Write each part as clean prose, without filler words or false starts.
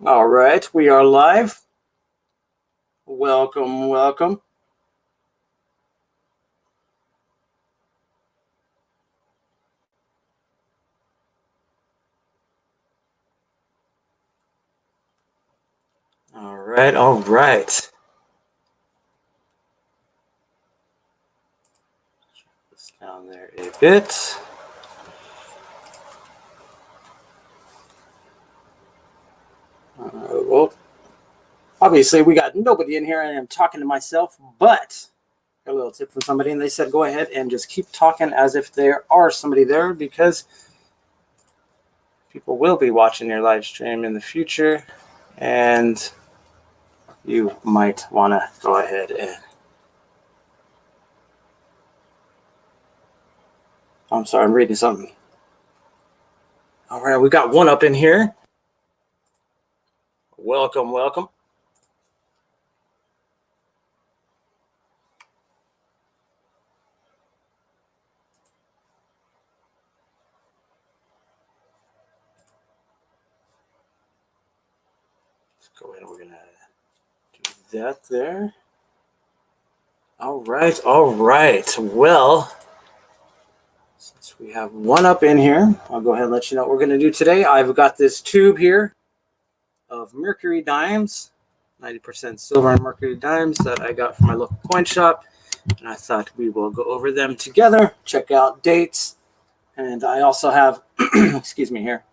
All right, we are live. Welcome, welcome. All right, all right. This down there a bit. Well, obviously we got nobody in here, and I'm talking to myself, but got a little tip from somebody, and they said go ahead and just keep talking as if there are somebody there, because people will be watching your live stream in the future, and you might want to go ahead and I'm sorry, I'm reading something. All right, we got one up in here. Welcome, welcome. Let's go ahead and we're going to do that there. All right, all right. Well, since we have one up in here, I'll go ahead and let you know what we're going to do today. I've got this tube here of Mercury dimes, 90% silver and Mercury dimes that I got from my local coin shop. And I thought we will go over them together, check out dates. And I also have, excuse me here,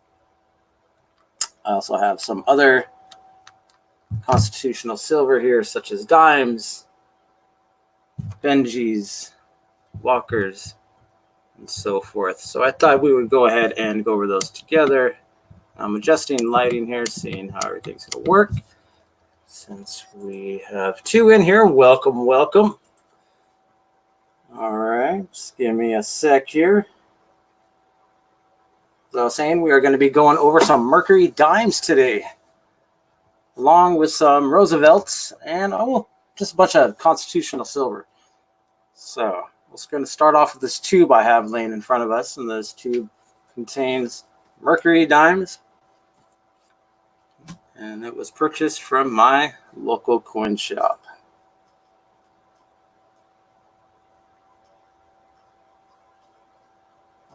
I also have some other constitutional silver here, such as dimes, Benjis, Walkers, and so forth. So I thought we would go ahead and go over those together. I'm adjusting lighting here, seeing how everything's going to work. Since we have two in here, welcome, welcome. All right, just give me a sec here. As I was saying, we are going to be going over some Mercury dimes today, along with some Roosevelts and just a bunch of constitutional silver. So we're going to start off with this tube I have laying in front of us, and this tube contains Mercury dimes, and it was purchased from my local coin shop.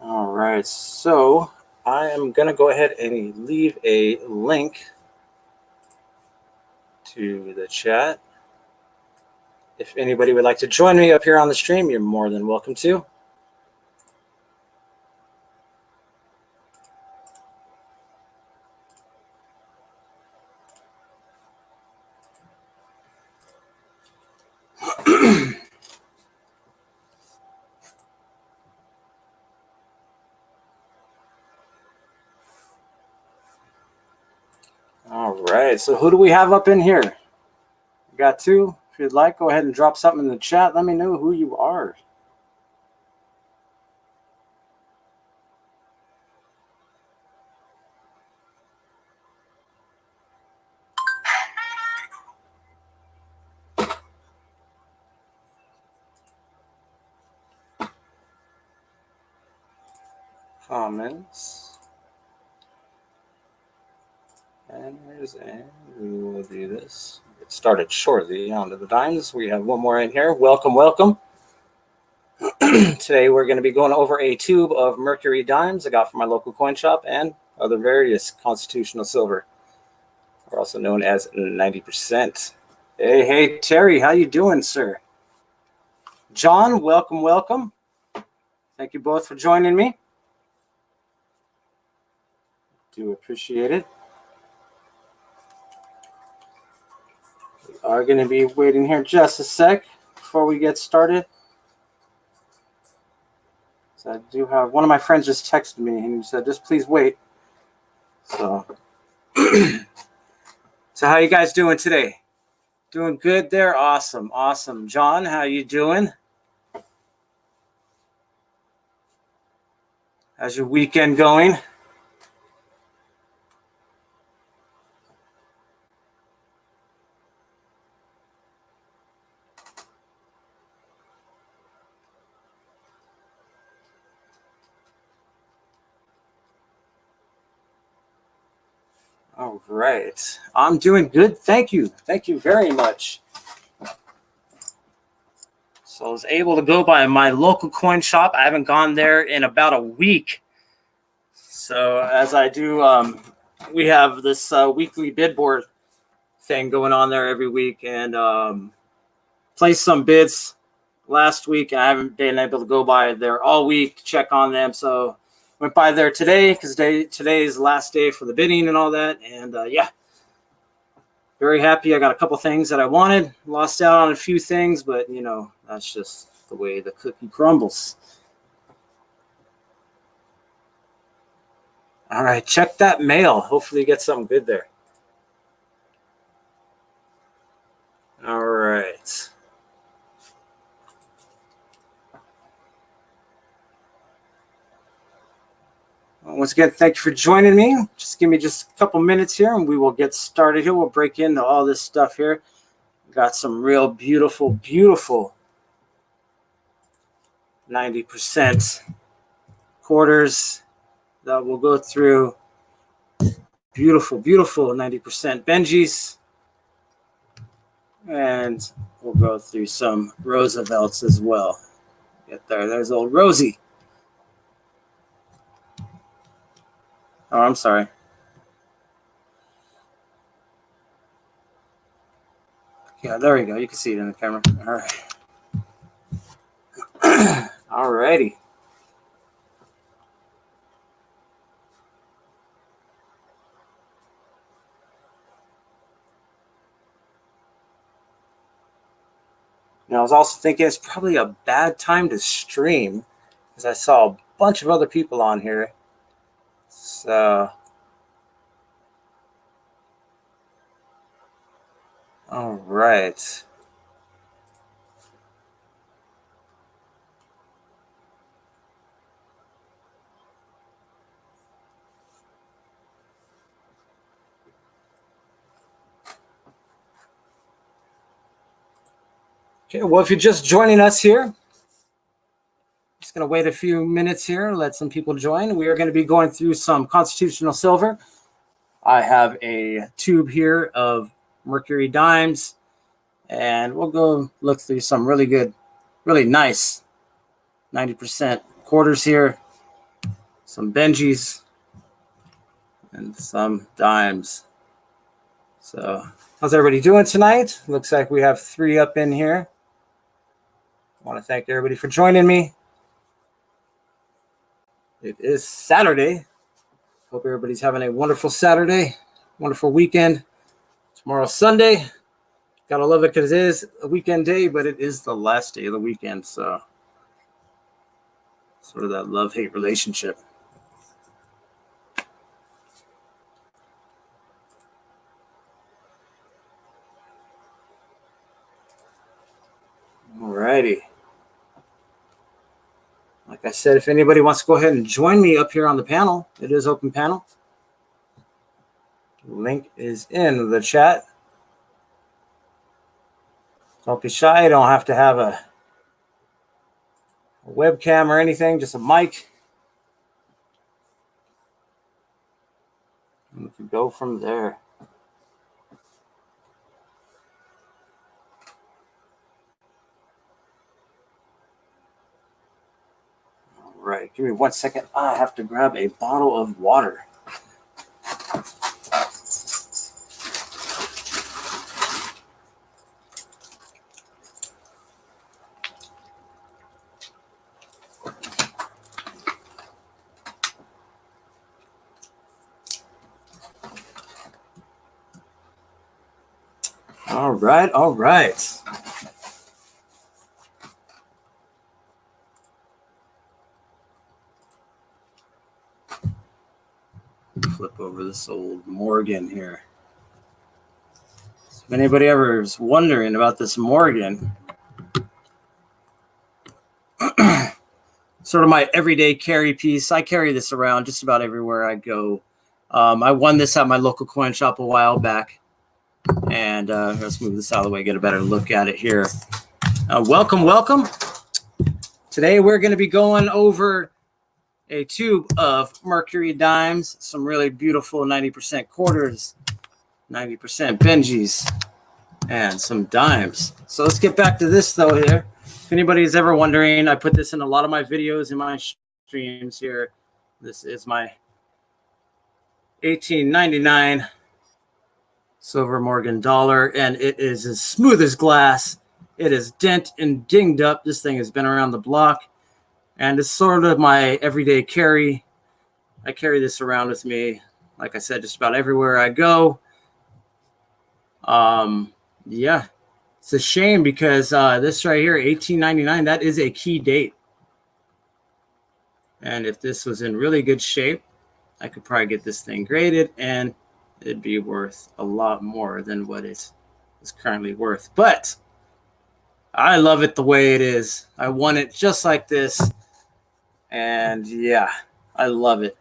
All right, so I am going to go ahead and leave a link to the chat. If anybody would like to join me up here on the stream, you're more than welcome to. All right, so who do we have up in here? We got two. If you'd like, go ahead and drop something in the chat. Let me know who you are. Comments. And we will do this. It started shortly onto the dimes. We have one more in here. Welcome, welcome. Today we're going to be going over a tube of Mercury dimes I got from my local coin shop and other various constitutional silver, or also known as 90%. Hey, Terry, how you doing, sir? John, welcome, welcome. Thank you both for joining me. Do appreciate it. We are going to be waiting here just a sec before we get started. So I do have one of my friends just texted me and he said, just please wait. So, so how you guys doing today? Doing good there? Awesome, awesome. John, how you doing? How's your weekend going? All right. I'm doing good. Thank you. Thank you very much. So I was able to go by my local coin shop. I haven't gone there in about a week. So as I do, we have this weekly bid board thing going on there every week, and placed some bids last week. And I haven't been able to go by there all week, check on them. So went by there today because today is the last day for the bidding and all that. And yeah, very happy. I got a couple things that I wanted. Lost out on a few things, but you know, that's just the way the cookie crumbles. All right, check that mail. Hopefully you get something good there. All right. Once again, thank you for joining me. Just give me just a couple minutes here and we will get started here. We'll break into all this stuff here. Got some real beautiful 90% quarters that we'll go through. Beautiful 90% Benjis. And we'll go through some Roosevelts as well. Get there. There's old Rosie. Oh, I'm sorry. Yeah, there we go. You can see it in the camera. All right. All righty. Now, I was also thinking it's probably a bad time to stream because I saw a bunch of other people on here. So, all right. Okay, well, if you're just joining us here, just going to wait a few minutes here, let some people join. We are going to be going through some constitutional silver. I have a tube here of Mercury dimes, and we'll go look through some really good, really nice 90% quarters here, some Benjis, and some dimes. So how's everybody doing tonight? Looks like we have 3 up in here. I want to thank everybody for joining me. It is Saturday. Hope everybody's having a wonderful Saturday, wonderful weekend. Tomorrow's Sunday. Gotta love it because it is a weekend day, but it is the last day of the weekend. So sort of that love-hate relationship. All righty. Like I said, if anybody wants to go ahead and join me up here on the panel, it is open panel. Link is in the chat. Don't be shy. You don't have to have a webcam or anything, just a mic. And we can go from there. All right, give me 1 second. I have to grab a bottle of water. All right. Flip over this old Morgan here. If anybody ever is wondering about this Morgan, sort of my everyday carry piece. I carry this around just about everywhere I go. I won this at my local coin shop a while back. And let's move this out of the way, get a better look at it here. Welcome. Today we're going to be going over a tube of Mercury dimes, some really beautiful 90% quarters, 90% Benjis, and some dimes. So let's get back to this though here. If anybody's ever wondering, I put this in a lot of my videos in my streams here. This is my 1899 Silver Morgan dollar, and it is as smooth as glass. It is dent and dinged up. This thing has been around the block, and it's sort of my everyday carry. I carry this around with me, like I said, just about everywhere I go. Yeah, it's a shame because this right here, 1899, that is a key date. And if this was in really good shape, I could probably get this thing graded and it'd be worth a lot more than what it is currently worth. But I love it the way it is. I want it just like this. And yeah, I love it.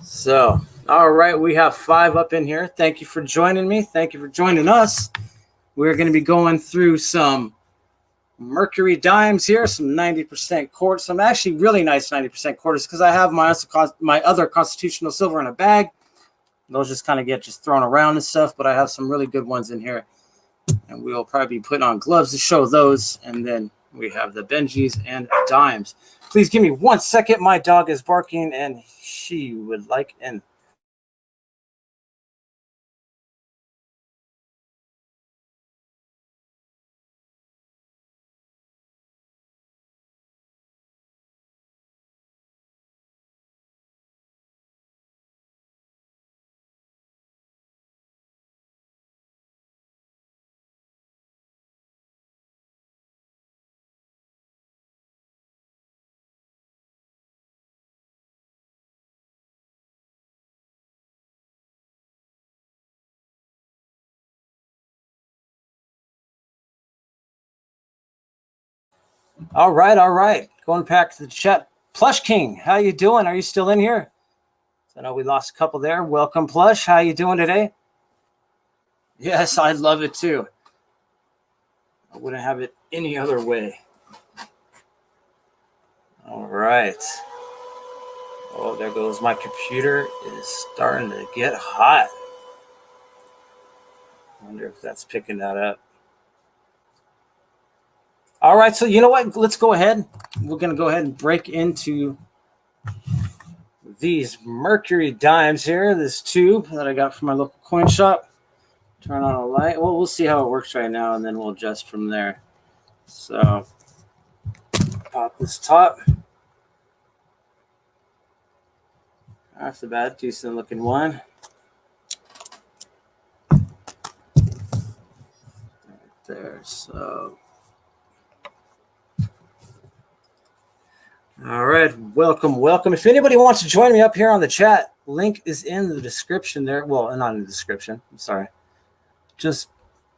So, all right, we have 5 up in here. Thank you for joining me. Thank you for joining us. We're going to be going through some Mercury dimes here, some 90% quarters, some actually really nice 90% quarters because I have my other constitutional silver in a bag. Those just kind of get thrown around and stuff, but I have some really good ones in here. And we'll probably be putting on gloves to show those. And then we have the Benjis and dimes. Please give me 1 second. My dog is barking and she would like in. All right. Going back to the chat. Plush King, how you doing? Are you still in here? I know we lost a couple there. Welcome, Plush. How you doing today? Yes, I love it too. I wouldn't have it any other way. All right. Oh, there goes my computer. It is starting to get hot. I wonder if that's picking that up. All right, so you know what? Let's go ahead. We're going to go ahead and break into these Mercury dimes here, this tube that I got from my local coin shop. Turn on a light. Well, we'll see how it works right now, and then we'll adjust from there. So, pop this top. That's a bad, decent looking one. Right there, so. All right, welcome. If anybody wants to join me up here on the chat, link is in the description there. Well, not in the description. I'm sorry. Just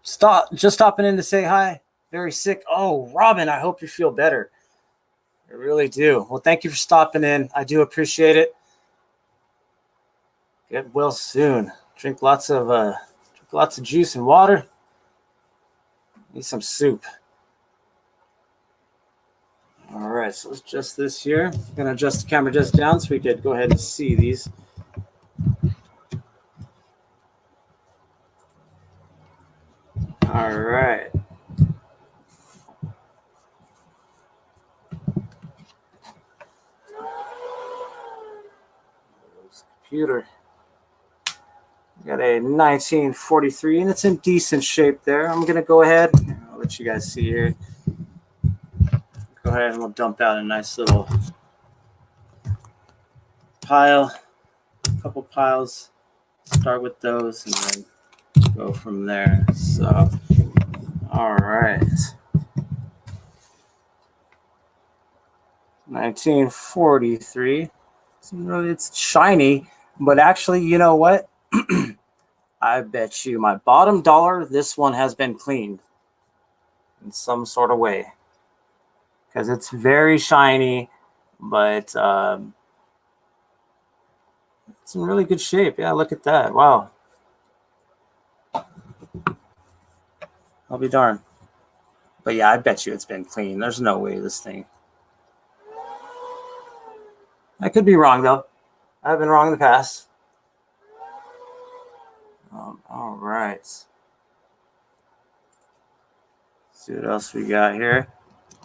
stopping in to say hi. Very sick. Oh, Robin, I hope you feel better. I really do. Well, thank you for stopping in. I do appreciate it. Get well soon. Drink lots of juice and water. Need some soup. All right, so let's adjust this here. I'm going to adjust the camera just down so we could go ahead and see these. All right. Computer. Got a 1943, and it's in decent shape there. I'm going to go ahead. I'll let you guys see here. Go ahead and we'll dump out a nice little pile. A couple piles. Start with those and then go from there. So, all right. 1943. It's shiny, but actually, you know what? I bet you my bottom dollar, this one has been cleaned in some sort of way because it's very shiny, but it's in really good shape. Yeah, look at that. Wow. I'll be darned. But yeah, I bet you it's been clean. There's no way this thing. I could be wrong, though. I've been wrong in the past. All right. Let's see what else we got here.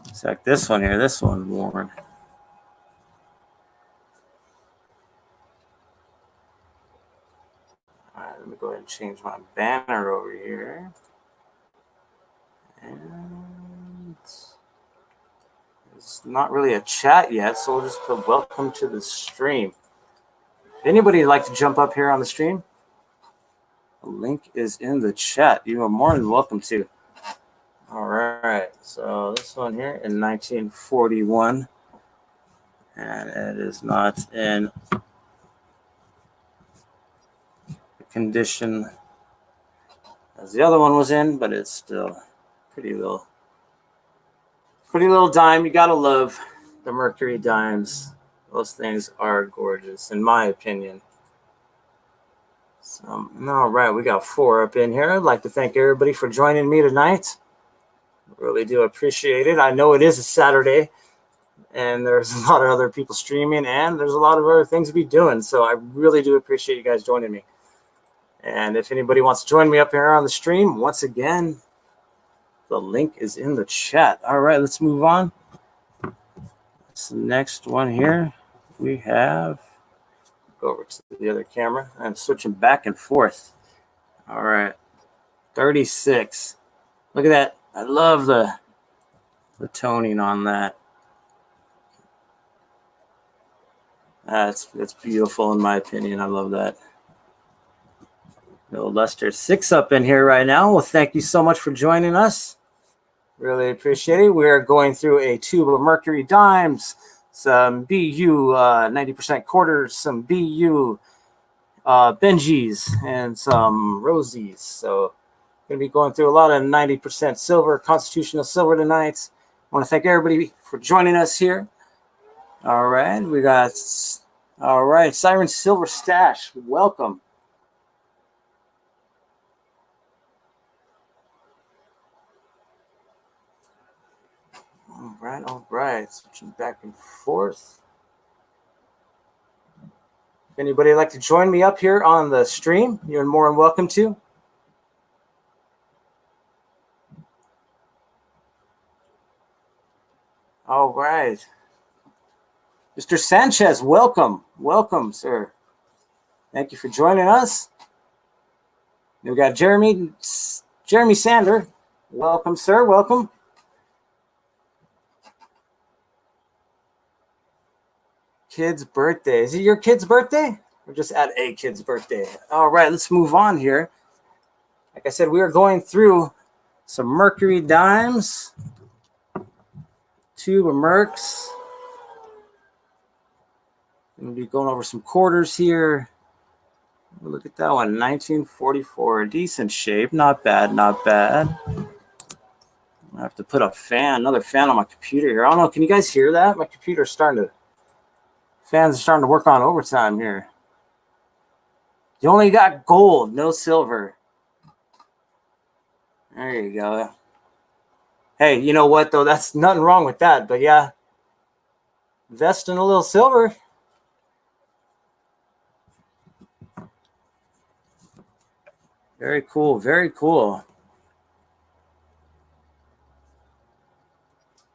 It's like this one here. This one's worn. All right, let me go ahead and change my banner over here. And it's not really a chat yet, so we'll just put welcome to the stream. If anybody like to jump up here on the stream, the link is in the chat. You are more than welcome to. All right, so this one here in 1941, and it is not in the condition as the other one was in, but it's still pretty little dime. You gotta love the Mercury dimes. Those things are gorgeous, in my opinion. So, all right, we got 4 up in here. I'd like to thank everybody for joining me tonight. Really do appreciate it. I know it is a Saturday, and there's a lot of other people streaming, and there's a lot of other things to be doing. So I really do appreciate you guys joining me. And if anybody wants to join me up here on the stream, once again, the link is in the chat. All right, let's move on. This next one here, we have, go over to the other camera. I'm switching back and forth. All right, 36. Look at that. I love the toning on that. That's beautiful in my opinion. I love that. No Lester 6 up in here right now. Well, thank you so much for joining us. Really appreciate it. We are going through a tube of Mercury dimes, some BU 90% quarters, some BU Benjis, and some Rosies. So going to be going through a lot of 90% silver, constitutional silver tonight. I want to thank everybody for joining us here. All right, we got, all right, Siren Silver Stash, welcome. All right, switching back and forth. If anybody would like to join me up here on the stream, you're more than welcome to. All right. Mr. Sanchez, welcome. Welcome, sir. Thank you for joining us. We got Jeremy Sander. Welcome, sir. Welcome. Kid's birthday. Is it your kid's birthday? Or just at a kid's birthday? All right, let's move on here. Like I said, we are going through some Mercury dimes, tube of Mercs. We'll be going over some quarters here. Look at that one, 1944. Decent shape. Not bad, not bad. I have to put a fan, another fan on my computer here. I don't know. Can you guys hear that? My computer's starting to, fans are starting to work on overtime here. You only got gold, no silver. There you go. Hey, you know what, though? That's nothing wrong with that. But, yeah, invest in a little silver. Very cool. Very cool.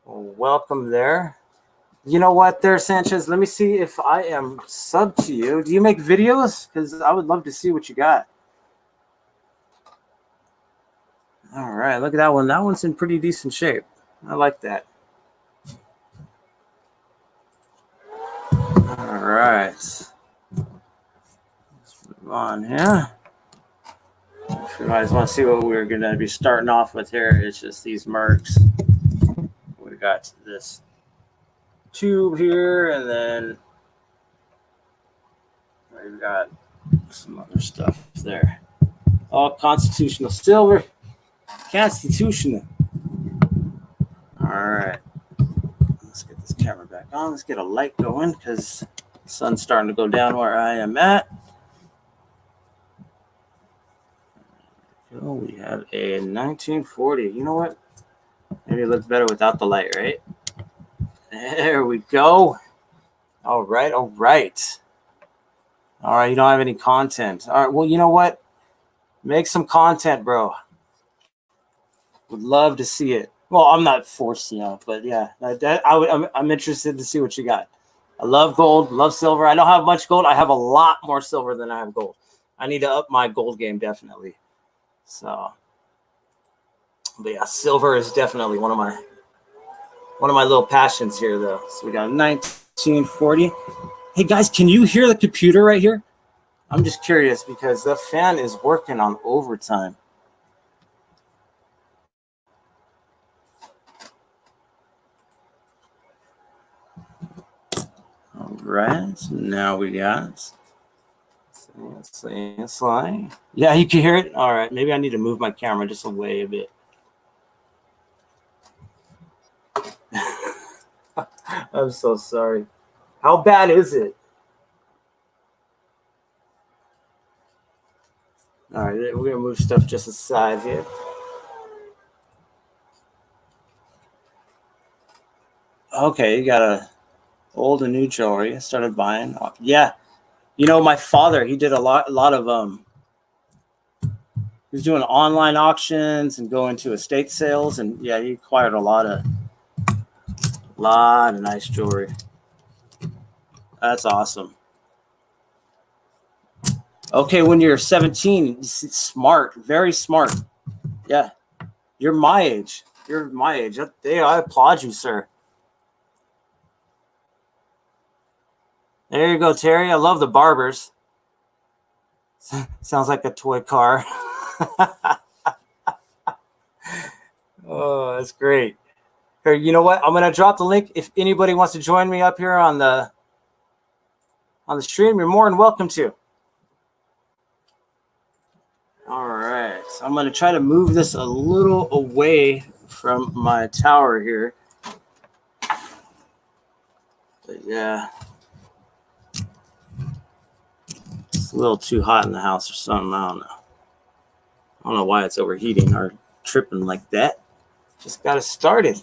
Well, welcome there. You know what there, Sanchez? Let me see if I am sub to you. Do you make videos? Because I would love to see what you got. All right, look at that one. That one's in pretty decent shape. I like that. All right. Let's move on here. If you guys want to see what we're going to be starting off with here, it's just these Mercs. We got this tube here, and then we've got some other stuff there. All constitutional silver. Constitutional. All right. Let's get this camera back on. Let's get a light going because the sun's starting to go down where I am at. Oh, we have a 1940. You know what? Maybe it looks better without the light, right? There we go. All right. All right. All right. You don't have any content. All right. Well, you know what? Make some content, bro. Would love to see it. Well, I'm not forced, but yeah, I'm interested to see what you got. I love gold, love silver. I don't have much gold. I have a lot more silver than I have gold. I need to up my gold game definitely. So, but yeah, silver is definitely one of my little passions here, though. So we got 1940. Hey guys, can you hear the computer right here? I'm just curious because the fan is working on overtime. All right, so now we got slide. Yeah, you can hear it. All right, maybe I need to move my camera just away a bit. I'm so sorry. How bad is it? All right, we're gonna move stuff just aside here. Okay, you got a old and new jewelry. I started buying. Yeah, my father, he did a lot of he was doing online auctions and going to estate sales, and yeah, he acquired a lot of nice jewelry. That's awesome. Okay, when you're 17, smart, very smart. Yeah, you're my age. You're my age. I applaud you, sir. There you go, Terry. I love the barbers. Sounds like a toy car. Oh, that's great. Here, you know what? I'm gonna drop the link. If anybody wants to join me up here on the stream, you're more than welcome to. All right, so I'm gonna try to move this a little away from my tower here. But yeah, it's a little too hot in the house or something. I don't know. I don't know why it's overheating or tripping like that. Just got it started.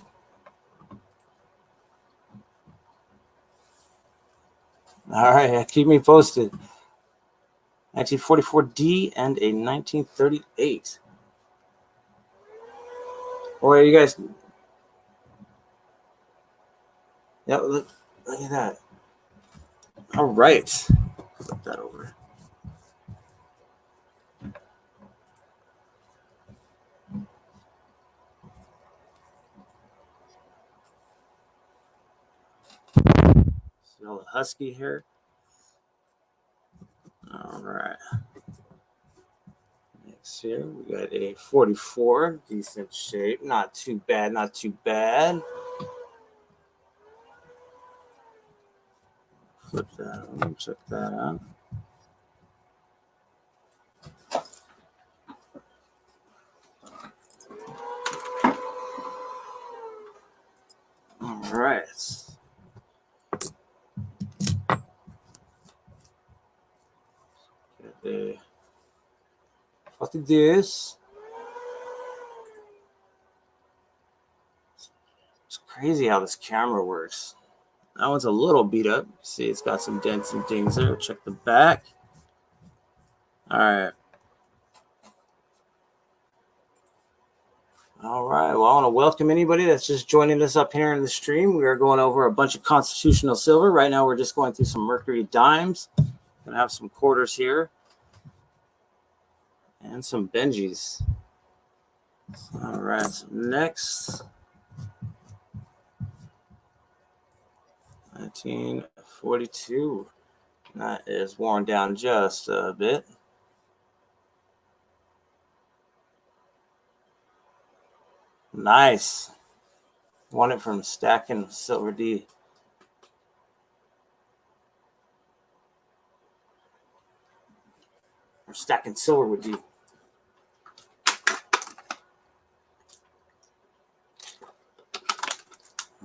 All right, keep me posted. 1944D and a 1938. Boy, you guys. Yeah, look at that. All right. Flip that over. See all the husky here. All right. Next here, we got a 44. Decent shape. Not too bad. Not too bad. Flip that over. Check that out. All right. What is this? It's crazy how this camera works. That one's a little beat up. See, it's got some dents and dings there. Check the back. All right. All right. Well, I want to welcome anybody that's just joining us up here in the stream. We are going over a bunch of constitutional silver. Right now, we're just going through some Mercury dimes. Gonna have some quarters here and some Benjis. All right. So next, 1942. That is worn down just a bit. Nice. Won it from Stacking Silver D. Or Stacking Silver with D.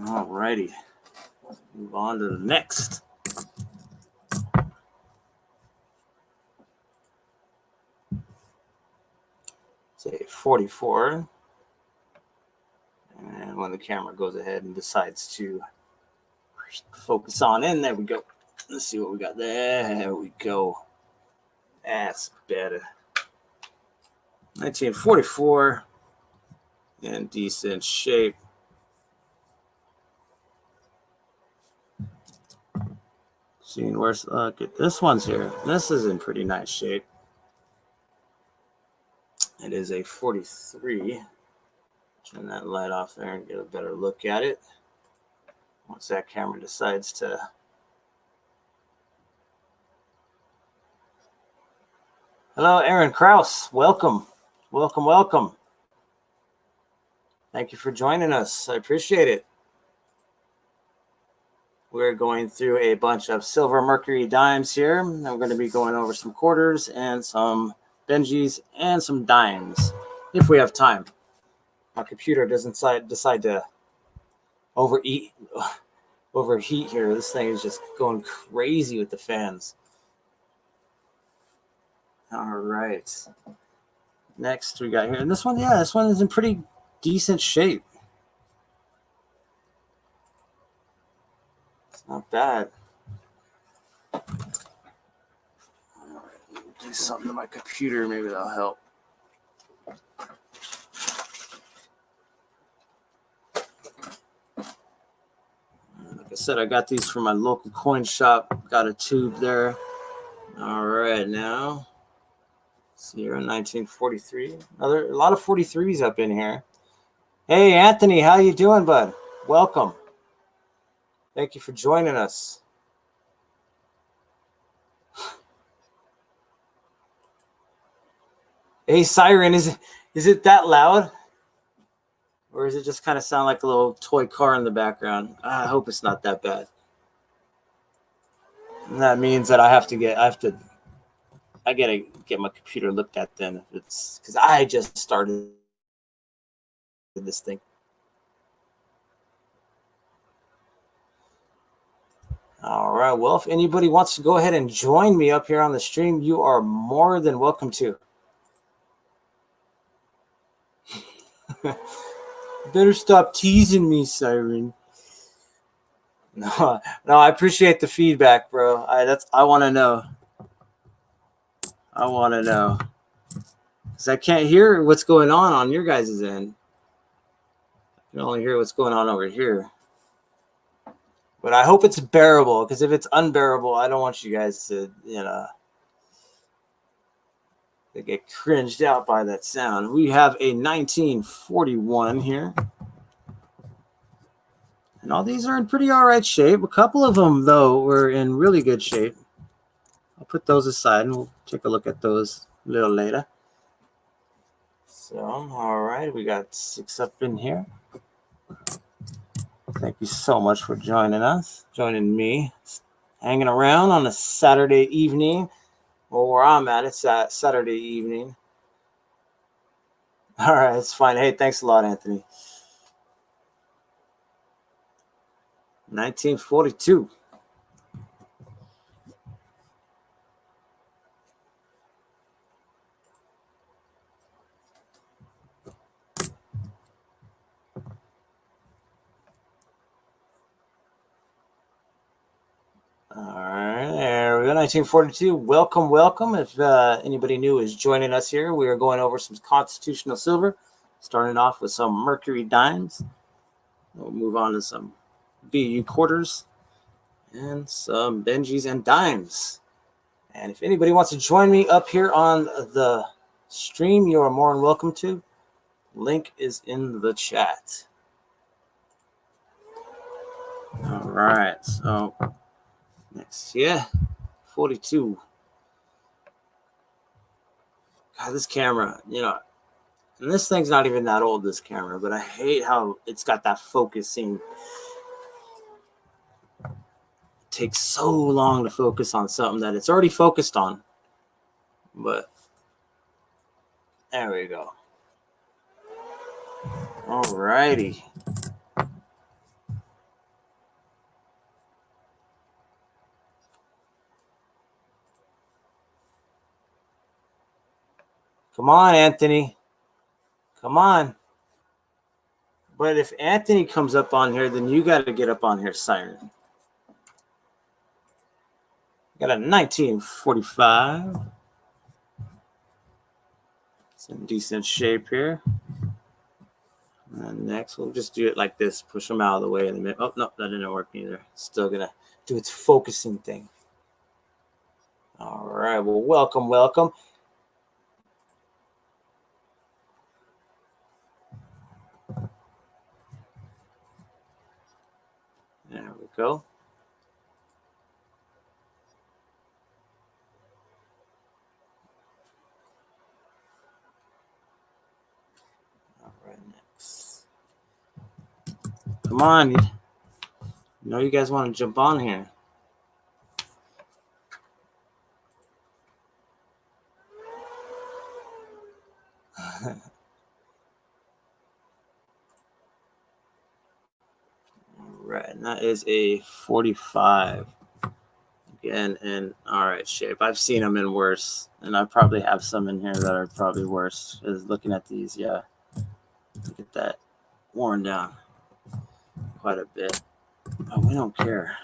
All righty. Move on to the next. Say 44. And when the camera goes ahead and decides to Focus on in. There we go. Let's see what we got. There we go. That's better. 1944. In decent shape. Seeing where's look at this one's here. This is in pretty nice shape. It is a 43. Turn that light off there and get a better look at it. Once that camera decides to. Hello, Aaron Kraus. Welcome. Welcome, welcome. Thank you for joining us. I appreciate it. We're going through a bunch of silver Mercury dimes here. And we're going to be going over some quarters and some Benjis and some dimes if we have time. My computer doesn't decide to overheat here. This thing is just going crazy with the fans. All right. Next we got here. And this one, yeah, this one is in pretty decent shape. It's not bad. All right, do something to my computer. Maybe that'll help. Like I said, I got these from my local coin shop. Got a tube there. All right, now. See here in 1943. A lot of 43s up in here. Hey, Anthony, how you doing, bud? Welcome. Thank you for joining us. Hey, Siren, is it that loud? Or does it just kind of sound like a little toy car in the background? I hope it's not that bad. And that means that I gotta get my computer looked at then. If it's because I just started this thing. All right. Well, if anybody wants to go ahead and join me up here on the stream, you are more than welcome to. Better stop teasing me, Siren. No, I appreciate the feedback, bro. I want to know. I want to know. Because I can't hear what's going on your guys' end. I can only hear what's going on over here. But I hope it's bearable, because if it's unbearable, I don't want you guys to, to get cringed out by that sound. We have a 1941 here. And all these are in pretty all right shape. A couple of them, though, were in really good shape. I'll put those aside, and we'll take a look at those a little later. So, all right, we got 6 up in here. Thank you so much for joining me, hanging around on a Saturday evening. Well, where I'm at, it's Saturday evening. All right, it's fine. Hey, thanks a lot, Anthony. 1942. All right, there we go. 1942. Welcome, welcome. If anybody new is joining us here, we are going over some constitutional silver, starting off with some Mercury dimes. We'll move on to some BU quarters and some Benjis and dimes. And if anybody wants to join me up here on the stream, you are more than welcome to. Link is in the chat. All right, so next, 42. God, this camera, and this thing's not even that old, this camera, but I hate how it's got that focusing. It takes so long to focus on something that it's already focused on. But there we go. All righty. Come on, Anthony. Come on. But if Anthony comes up on here, then you got to get up on here, Siren. Got a 1945. It's in decent shape here. And next, we'll just do it like this. Push them out of the way in a minute. Oh, no, that didn't work either. Still going to do its focusing thing. All right. Well, welcome. There we go. All right, next. Come on. You know you guys want to jump on here. Right, and that is a 45. Again, in all right shape. I've seen them in worse, and I probably have some in here that are probably worse. Is looking at these, yeah. Look at that, worn down quite a bit. Oh, we don't care.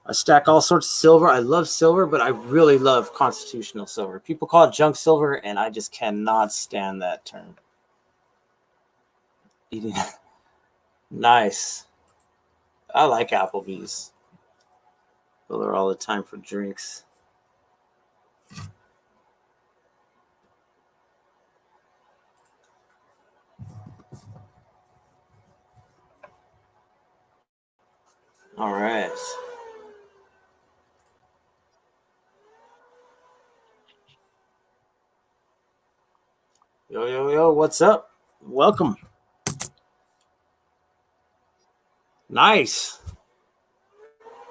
I stack all sorts of silver. I love silver, but I really love constitutional silver. People call it junk silver, and I just cannot stand that term. Eating nice. I like Applebee's. Go there all the time for drinks. All right. Yo, what's up? Welcome. Nice.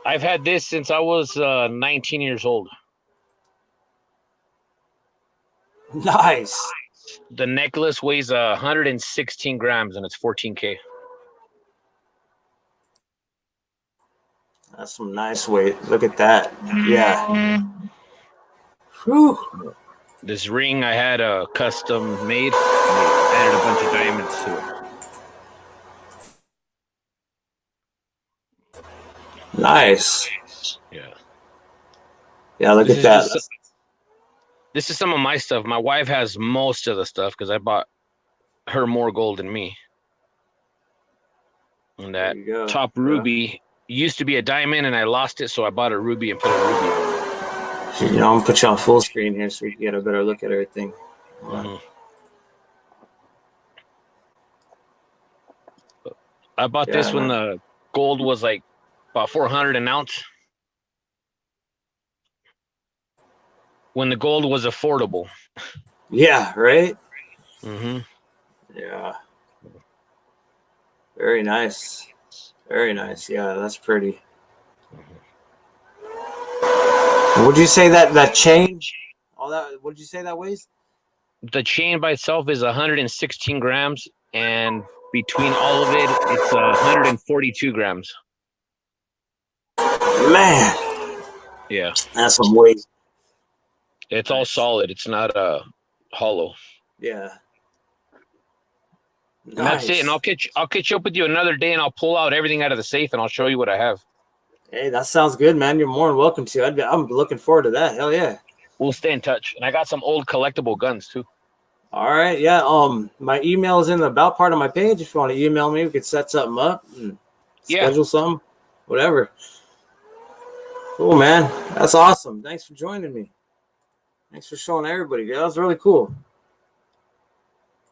I've had this since I was 19 years old. Nice. The necklace weighs 116 grams and it's 14K. That's some nice weight. Look at that. Yeah. Whew. This ring I had custom made. I added a bunch of diamonds to it. Nice. Yeah. Yeah, look at that. This is some of my stuff. My wife has most of the stuff because I bought her more gold than me. And that top ruby used to be a diamond and I lost it, so I bought a ruby and put a ruby on it. You know, I'm gonna put you on full screen here so we can get a better look at everything. Mm-hmm. I bought this when the gold was like about 400 an ounce. When the gold was affordable. Yeah, right? Mm-hmm. Yeah. Very nice. Very nice. Yeah, that's pretty. Would you say that chain? All that? Would you say that weighs? The chain by itself is 116 grams, and between all of it, it's 142 grams. Man. Yeah. That's some weight. It's all solid. It's not hollow. Yeah. Nice. And that's it. And I'll catch up with you another day, and I'll pull out everything out of the safe, and I'll show you what I have. Hey, that sounds good, man. You're more than welcome to. I'm looking forward to that. Hell yeah. We'll stay in touch. And I got some old collectible guns too. All right. Yeah. My email is in the about part of my page. If you want to email me, we could set something up and schedule something, whatever. Cool, man. That's awesome. Thanks for joining me. Thanks for showing everybody. That was really cool.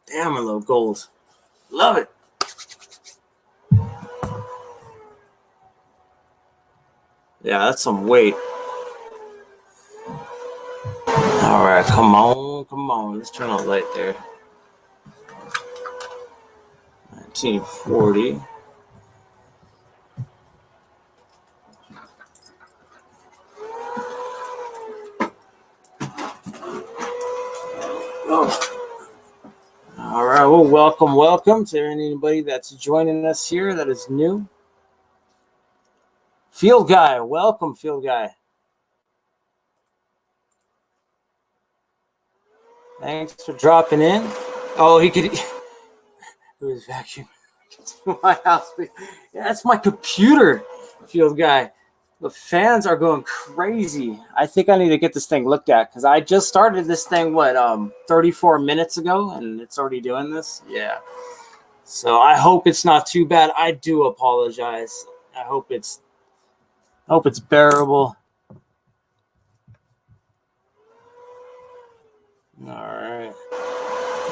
Damn, I love gold. Love it. Yeah, that's some weight. All right, come on. Let's turn on the light there. 1940. Oh. All right, well, welcome to anybody that's joining us here that is new. Field Guy, welcome, Field Guy. Thanks for dropping in. Oh, he could. Who's vacuuming my house? Yeah, that's my computer, Field Guy. The fans are going crazy. I think I need to get this thing looked at because I just started this thing, 34 minutes ago, and it's already doing this? Yeah. So I hope it's not too bad. I do apologize. I hope it's bearable. All right.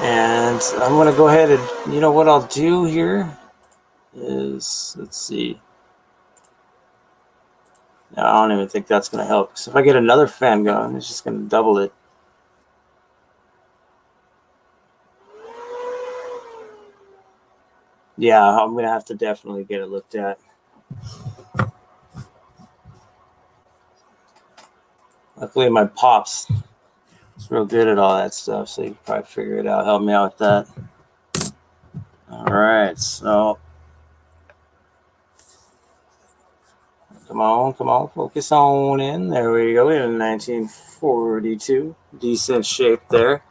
And I'm going to go ahead and, you know what I'll do here is, let's see. No, I don't even think that's going to help. Because if I get another fan going, it's just going to double it. Yeah, I'm going to have to definitely get it looked at. Luckily, my pops is real good at all that stuff, so you can probably figure it out. Help me out with that. All right, so come on, focus on in. There we go. In 1942, decent shape there.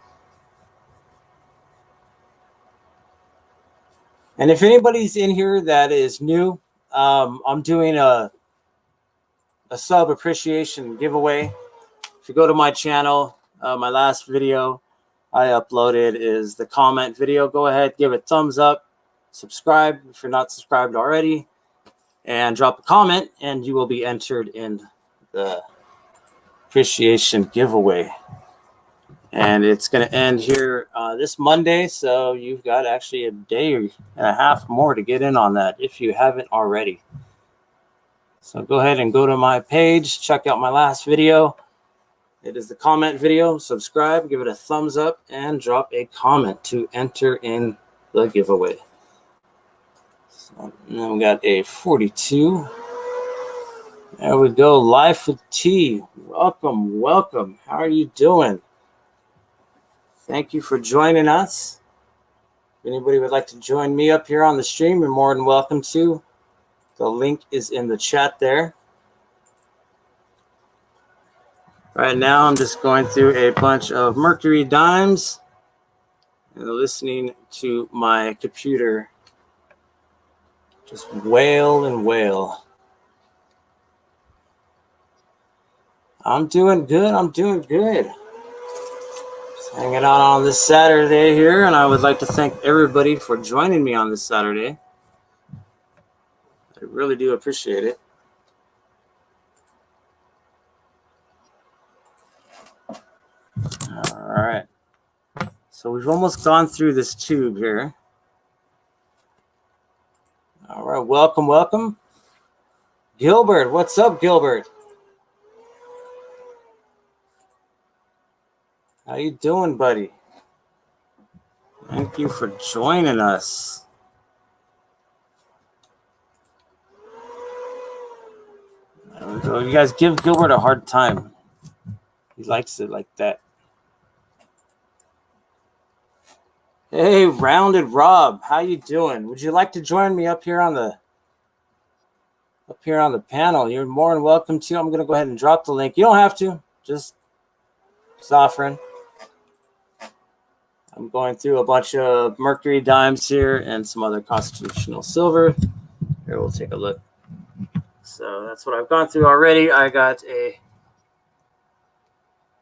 And if anybody's in here that is new, I'm doing a sub appreciation giveaway. If you go to my channel, my last video I uploaded is the comment video. Go ahead, give it a thumbs up, subscribe if you're not subscribed already, and drop a comment, and you will be entered in the appreciation giveaway. And it's going to end here this Monday, so you've got actually a day and a half more to get in on that if you haven't already. So go ahead and go to my page, check out my last video. It is the comment video. Subscribe, give it a thumbs up, and drop a comment to enter in the giveaway. So then we got a 42. There we go. Life with T. Welcome, welcome. How are you doing? Thank you for joining us. If anybody would like to join me up here on the stream, you're more than welcome to. The link is in the chat there. Right now, I'm just going through a bunch of Mercury dimes and listening to my computer just wail and wail. I'm doing good. Just hanging out on this Saturday here, and I would like to thank everybody for joining me on this Saturday. I really do appreciate it. All right. So we've almost gone through this tube here. All right. Welcome. Gilbert, what's up, Gilbert? How you doing, buddy? Thank you for joining us. There we go. You guys give Gilbert a hard time. He likes it like that. Hey, Rounded Rob, how you doing? Would you like to join me up here on the panel? You're more than welcome to. I'm going to go ahead and drop the link. You don't have to. Just offering. I'm going through a bunch of Mercury dimes here and some other constitutional silver. Here, we'll take a look. So that's what I've gone through already. I got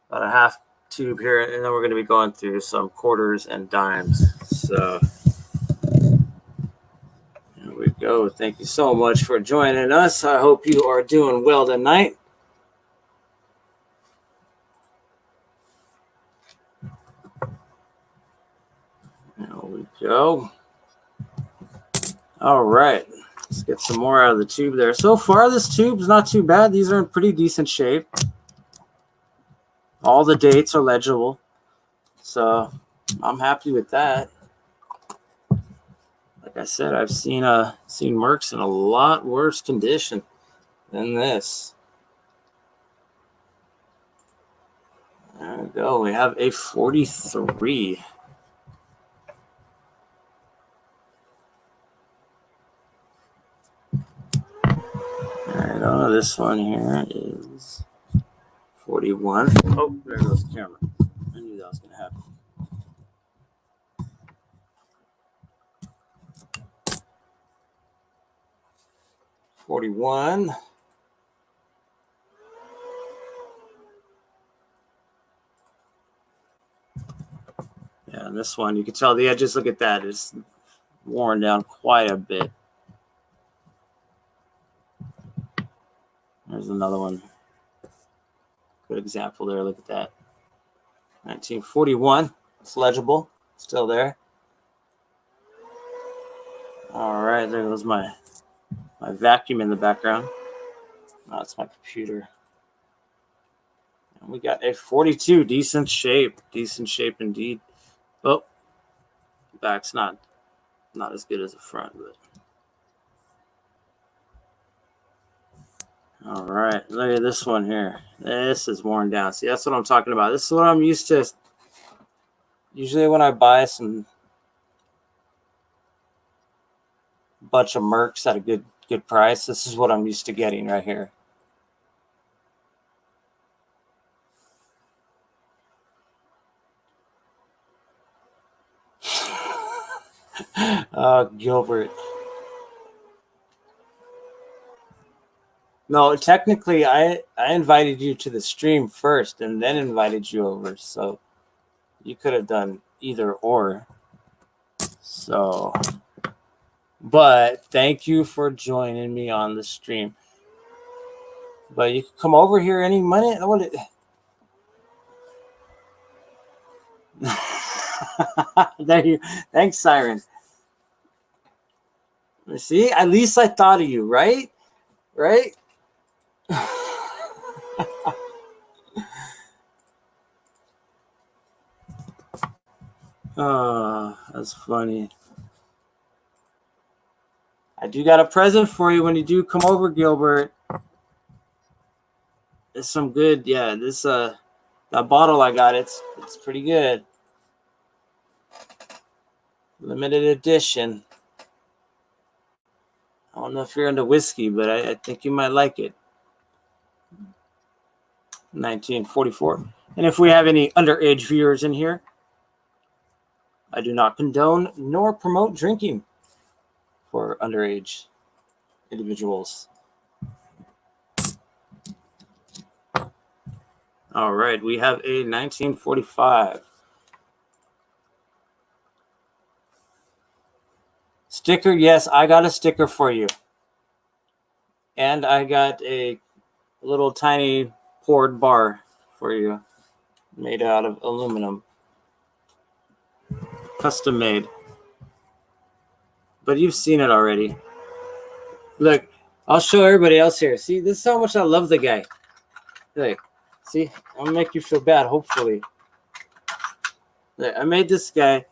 about a half tube here, and then we're going to be going through some quarters and dimes. So here we go. Thank you so much for joining us. I hope you are doing well tonight. There we go. All right. Let's get some more out of the tube there. So far, this tube's not too bad. These are in pretty decent shape. All the dates are legible. So I'm happy with that. Like I said, I've seen Mercs in a lot worse condition than this. There we go. We have a 43. There we go. This one here is 41. Oh, there goes the camera. I knew that was going to happen. $41. Yeah, and this one, you can tell the edges, look at that, is worn down quite a bit. There's another one. Good example there. Look at that. 1941. It's legible. Still there. All right, there goes my vacuum in the background. Oh, that's my computer. And we got a 42. Decent shape. Decent shape indeed. Oh, back's not as good as the front, but all right. Look at this one here. This is worn down. See, that's what I'm talking about. This is what I'm used to. Usually when I buy some bunch of Mercs at a good price, this is what I'm used to getting right here. Gilbert. No, technically, I invited you to the stream first and then invited you over. So you could have done either or. So, but thank you for joining me on the stream. But you can come over here any minute. There you. Thanks, Siren. See, at least I thought of you, right? Right? Oh, that's funny. I do got a present for you when you do come over, Gilbert. It's some good, yeah. This that bottle I got, it's pretty good. Limited edition. I don't know if you're into whiskey, but I think you might like it. 1944. And if we have any underage viewers in here, I do not condone nor promote drinking for underage individuals. All right, we have a 1945. Sticker, yes, I got a sticker for you. And I got a little tiny poured bar for you, made out of aluminum. Custom made. But you've seen it already. Look, I'll show everybody else here. See, this is how much I love the guy. Look, see, I'll make you feel bad, hopefully. Look, I made this guy.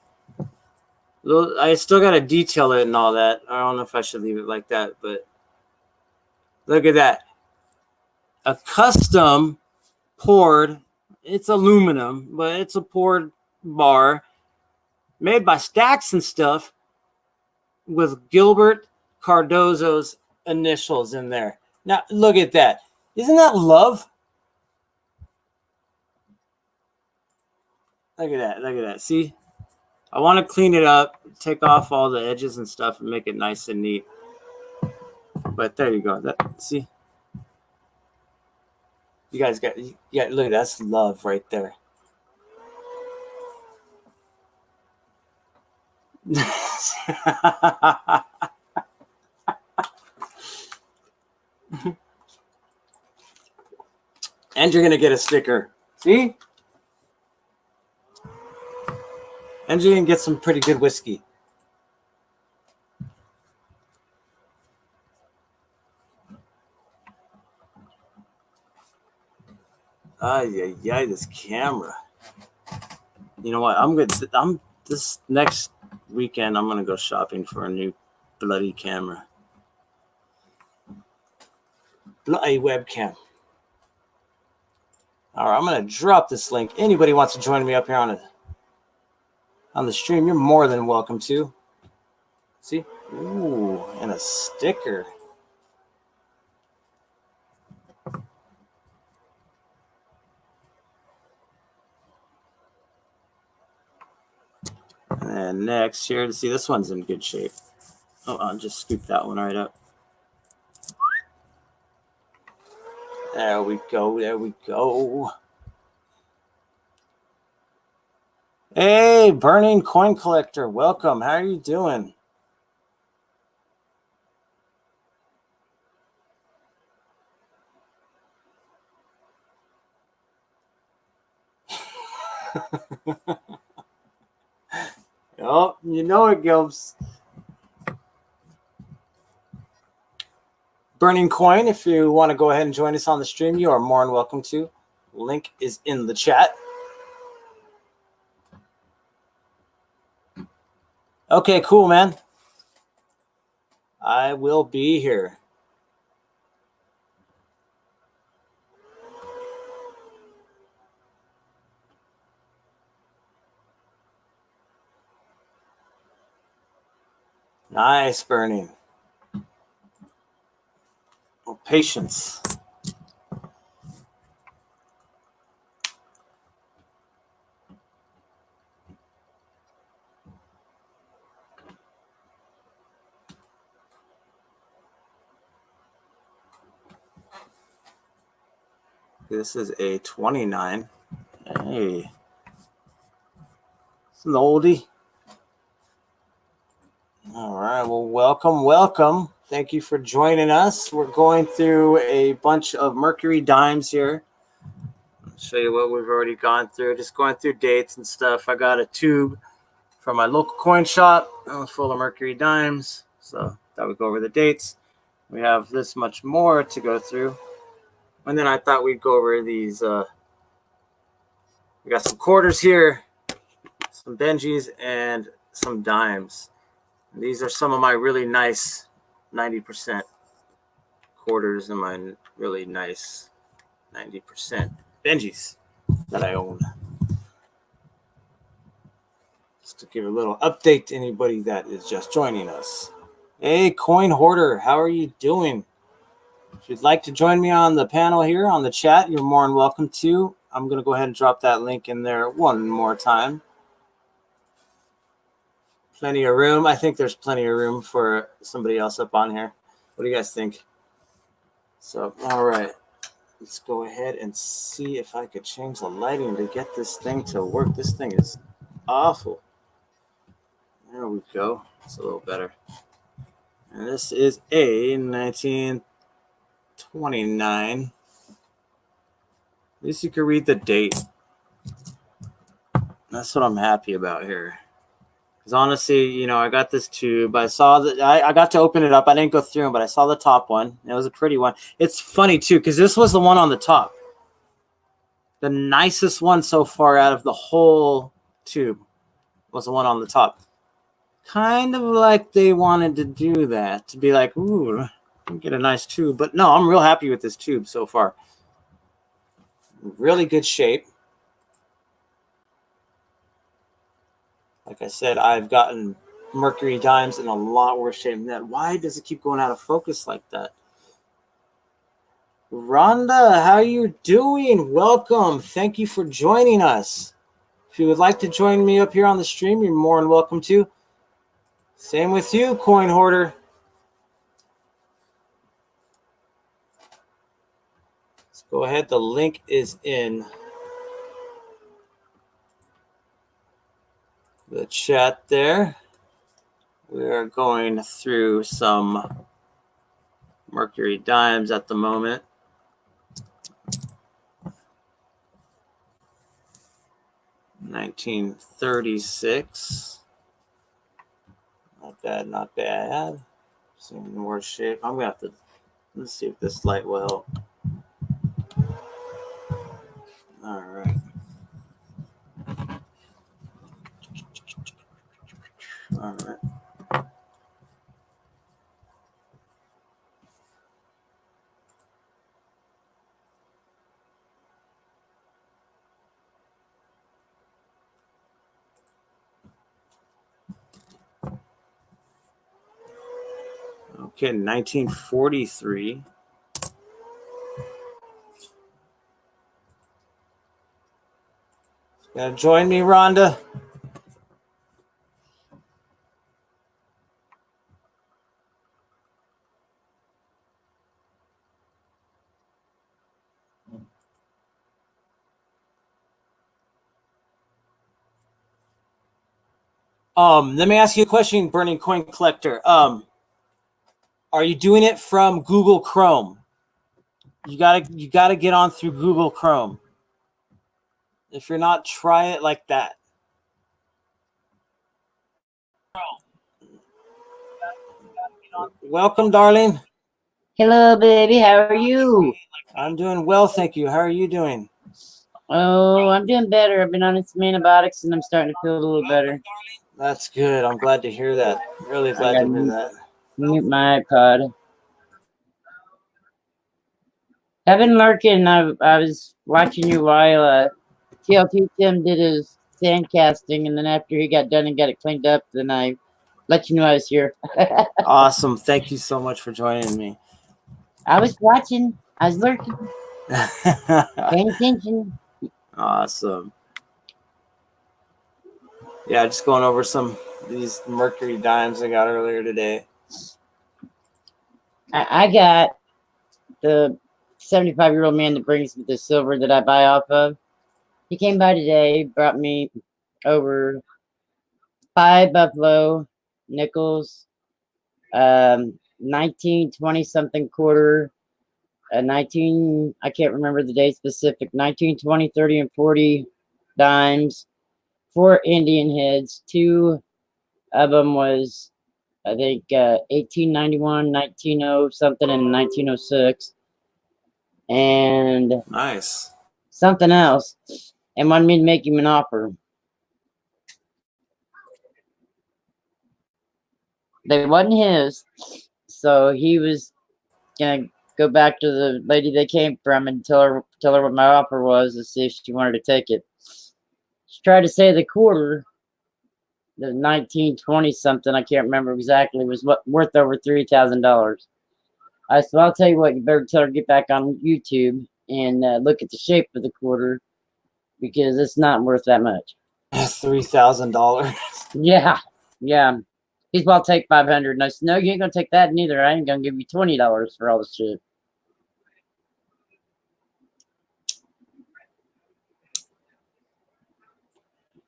I still got to detail it and all that. I don't know if I should leave it like that, but look at that. A custom poured, it's aluminum, but it's a poured bar made by Stacks and stuff with Gilbert Cardozo's initials in there. Now, look at that. Isn't that love? Look at that. Look at that. See? I want to clean it up, take off all the edges and stuff, and make it nice and neat. But there you go. See? You guys got, yeah, look, that's love right there. And you're going to get a sticker. See? And you're going to get some pretty good whiskey. Yeah, this camera. You know what? I'm this next weekend, I'm going to go shopping for a new bloody camera. Bloody webcam. All right, I'm going to drop this link. Anybody wants to join me up here on the stream, you're more than welcome to. See? Ooh, and a sticker. And next here, to see, this one's in good shape. Oh, I'll just scoop that one right up. There we go. There we go. Hey, Burning Coin Collector, welcome. How are you doing? Oh, you know it, Gilbs. Burning Coin, if you want to go ahead and join us on the stream, you are more than welcome to. Link is in the chat. Okay, cool, man. I will be here. Nice, Burning. Well, patience. This is a 29. Hey. It's an oldie. All right. Well, welcome. Thank you for joining us. We're going through a bunch of Mercury dimes here. I'll show you what we've already gone through. Just going through dates and stuff. I got a tube from my local coin shop full of Mercury dimes. So that would go over the dates. We have this much more to go through. And then I thought we'd go over these. We got some quarters here, some Benjis, and some dimes. And these are some of my really nice 90% quarters and my really nice 90% Benjis that I own. Just to give a little update to anybody that is just joining us. Hey, Coin Hoarder, how are you doing? If you'd like to join me on the panel here on the chat, you're more than welcome to. I'm going to go ahead and drop that link in there one more time. Plenty of room. I think there's plenty of room for somebody else up on here. What do you guys think? So, all right. Let's go ahead and see if I could change the lighting to get this thing to work. This thing is awful. There we go. It's a little better. And this is a 1929. At least you can read the date. That's what I'm happy about here. Because honestly, you know, I got this tube. I saw that I got to open it up. I didn't go through them, but I saw the top one. It was a pretty one. It's funny too, because this was the one on the top. The nicest one so far out of the whole tube was the one on the top. Kind of like they wanted to do that, to be like, ooh, get a nice tube. But no, I'm real happy with this tube so far. Really good shape. Like I said, I've gotten Mercury dimes in a lot worse shape than that. Why does it keep going out of focus like that? Rhonda, how you doing? Welcome. Thank you for joining us. If you would like to join me up here on the stream, you're more than welcome to. Same with you, Coin Hoarder. Let's go ahead. The link is in the chat there. We are going through some Mercury dimes at the moment. $1936. Not bad, not bad. Seeing in worse shape. I'm gonna have to let's see if this light will help. All right. All right. Okay, 1943. Gonna join me, Rhonda? Let me ask you a question, Burning Coin Collector. Are you doing it from Google Chrome? You gotta get on through Google Chrome. If you're not, try it like that. Welcome, darling. Hello, baby. How are you? I'm doing well, thank you. How are you doing? Oh, I'm doing better. I've been on some antibiotics and I'm starting to feel a little better. That's good. I'm glad to hear that. Really I glad got to hear to that. mute my iPod. I've been lurking. I was watching you while TLT Tim did his sand casting, and then after he got done and got it cleaned up, then I let you know I was here. Awesome. Thank you so much for joining me. I was watching. I was lurking, paying attention. Awesome. Yeah, just going over some of these Mercury dimes I got earlier today. I got the 75-year-old man that brings me the silver that I buy off of. He came by today, brought me over 5 buffalo nickels, 19, 20 something quarter, 19, I can't remember the date specific, 19, 20, 30, and 40 dimes, 4 Indian heads. 2 of them was, I think, 1891, 1900 something, and 1906, and Nice. something else, and wanted me to make him an offer. They wasn't his, so he was gonna go back to the lady they came from and tell her what my offer was and see if she wanted to take it. She tried to say the quarter, the 1920 something, I can't remember exactly, was worth over $3,000. I said, well, I'll tell you what, you better tell her to get back on YouTube and look at the shape of the quarter because it's not worth that much. $3,000. Yeah, yeah. He's well, I'll take 500. And I said, no, you ain't gonna take that neither. I ain't gonna give you $20 for all the shit.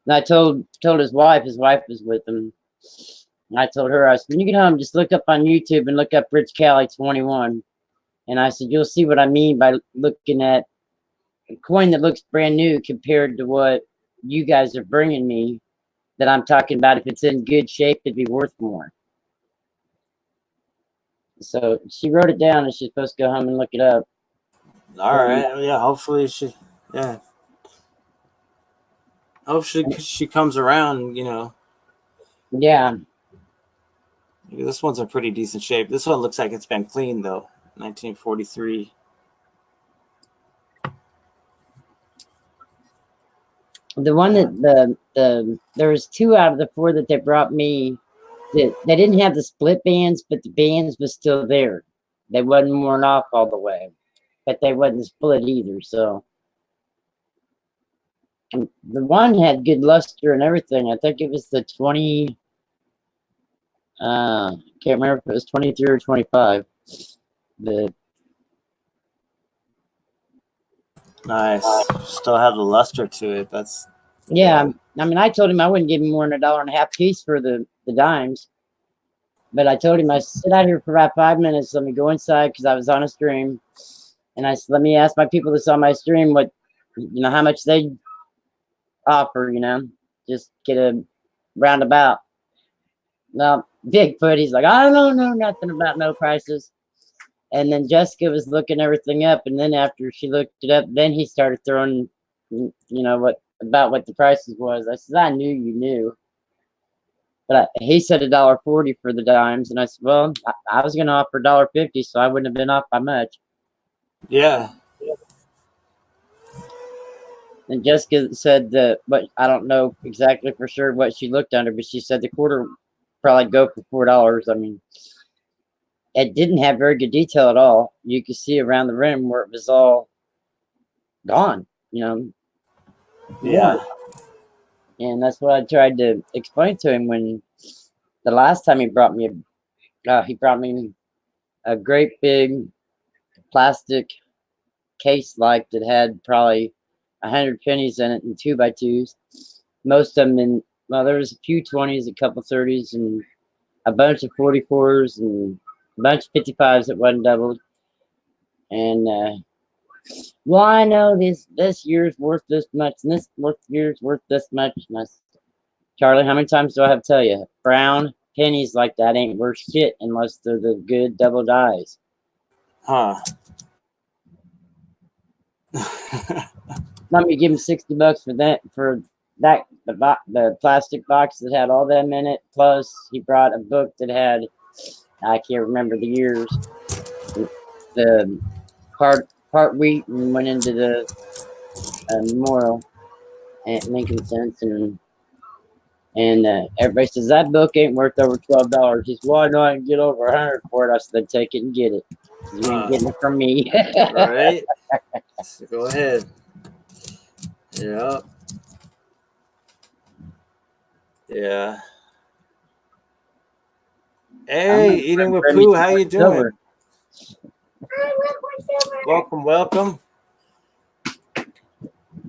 And I told his wife was with him. And I told her, I said, when you get home, just look up on YouTube and look up Rich Cali 21. And I said, you'll see what I mean by looking at a coin that looks brand new compared to what you guys are bringing me. That I'm talking about, if it's in good shape, it'd be worth more. So she wrote it down, and she's supposed to go home and look it up. All right. Yeah. Hopefully she. Yeah. Hopefully she comes around. Yeah. This one's in pretty decent shape. This one looks like it's been cleaned though. 1943. The one that there was 2 out of the 4 that they brought me that they didn't have the split bands, but the bands was still there. They wasn't worn off all the way, but they wasn't split either. So and the one had good luster and everything. I think it was the 20. Can't remember if it was 23 or 25. But Nice. Still have the luster to it. That's yeah, I mean, I told him I wouldn't give him more than $1.50 piece for the dimes. But I told him I sit out here for about 5 minutes. Let me go inside because I was on a stream, and I said, let me ask my people that's on my stream what how much they offer. Just get a roundabout. Now Bigfoot, he's like, I don't know nothing about no prices. And then Jessica was looking everything up, and then after she looked it up, then he started throwing, what the prices was. I said, I knew you knew. But he said $1.40 for the dimes, and I said, well, I was going to offer $1.50, so I wouldn't have been off by much. yeah. And Jessica said that, but I don't know exactly for sure what she looked under, but she said the quarter probably go for $4. I mean, it didn't have very good detail at all. You could see around the rim where it was all gone, Yeah. And that's what I tried to explain to him when the last time he brought me a great big plastic case that had probably 100 pennies in it and 2x2s. Most of them Well, there was a few 20s, a couple 30s, and a bunch of 44s, and a bunch of 55s that wasn't doubled. And well, I know this year's worth this much, and this year's worth this much. And I said, Charlie, how many times do I have to tell you? Brown pennies like that ain't worth shit unless they're the good double dies. Huh. Let me give him $60 for that the plastic box that had all them in it. Plus, he brought a book that had, I can't remember the years. The part wheat and went into the memorial at Lincoln Cents, and everybody says that book ain't worth over $12. He says, well, I know I can get over 100 for it. I said, take it and get it. You ain't getting it from me. Right. So go ahead. Yep. Yeah. Hey, Eating with Pooh, how you doing? Welcome, welcome.